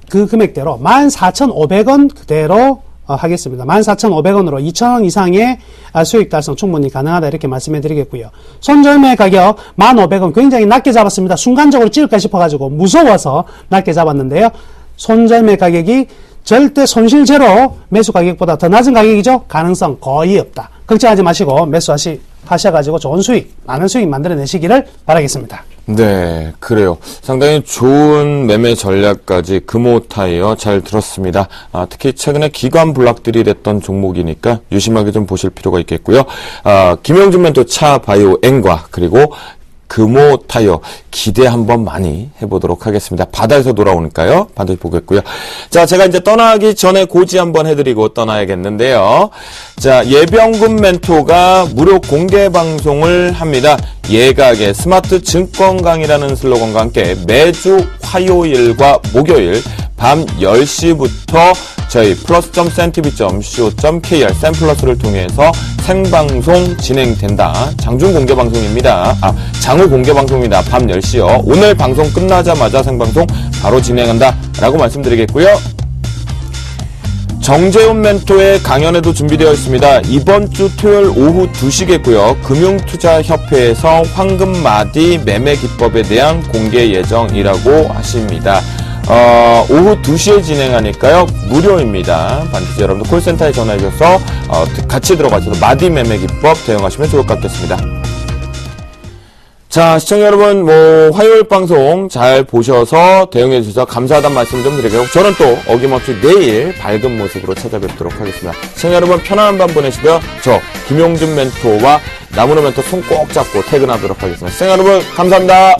그 금액대로 14,500원 그대로 하겠습니다. 14,500원으로 2,000원 이상의 수익 달성 충분히 가능하다 이렇게 말씀해 드리겠고요. 손절매 가격 1,500원 굉장히 낮게 잡았습니다. 순간적으로 찍을까 싶어가지고 무서워서 낮게 잡았는데요. 손절매 가격이 절대 손실 제로 매수 가격보다 더 낮은 가격이죠. 가능성 거의 없다. 걱정하지 마시고 매수하셔가지고 좋은 수익, 많은 수익 만들어내시기를 바라겠습니다. 네, 그래요. 상당히 좋은 매매 전략까지 금호타이어 잘 들었습니다. 특히 최근에 기관 블락들이 됐던 종목이니까 유심하게 좀 보실 필요가 있겠고요. 김영준 멘토 차 바이오 N과 그리고 금호 타이어 기대 한번 많이 해보도록 하겠습니다. 바다에서 돌아오니까요. 반드시 보겠고요. 자, 제가 이제 떠나기 전에 고지 한번 해드리고 떠나야겠는데요. 자, 예병금 멘토가 무료 공개 방송을 합니다. 예각의 스마트 증권 강의라는 슬로건과 함께 매주 화요일과 목요일 밤 10시부터 저희 plus.cntv.co.kr 샘플러스를 통해서 생방송 진행된다. 장중 공개 방송입니다. 장후 공개 방송입니다. 밤 10시요. 오늘 방송 끝나자마자 생방송 바로 진행한다. 라고 말씀드리겠고요. 정재훈 멘토의 강연회도 준비되어 있습니다. 이번 주 토요일 오후 2시겠고요. 금융투자협회에서 황금마디 매매 기법에 대한 공개 예정이라고 하십니다. 오후 2시에 진행하니까요. 무료입니다. 반드시 여러분들 콜센터에 전화해 주셔서 같이 들어가셔서 마디 매매 기법 대응하시면 좋을 것 같겠습니다. 자, 시청자 여러분, 화요일 방송 잘 보셔서 대응해 주셔서 감사하다는 말씀 좀 드리고요. 저는 또 어김없이 내일 밝은 모습으로 찾아뵙도록 하겠습니다. 시청자 여러분, 편안한 밤 보내시고요. 저 김용준 멘토와 나무로 멘토 손 꼭 잡고 퇴근하도록 하겠습니다. 시청자 여러분, 감사합니다.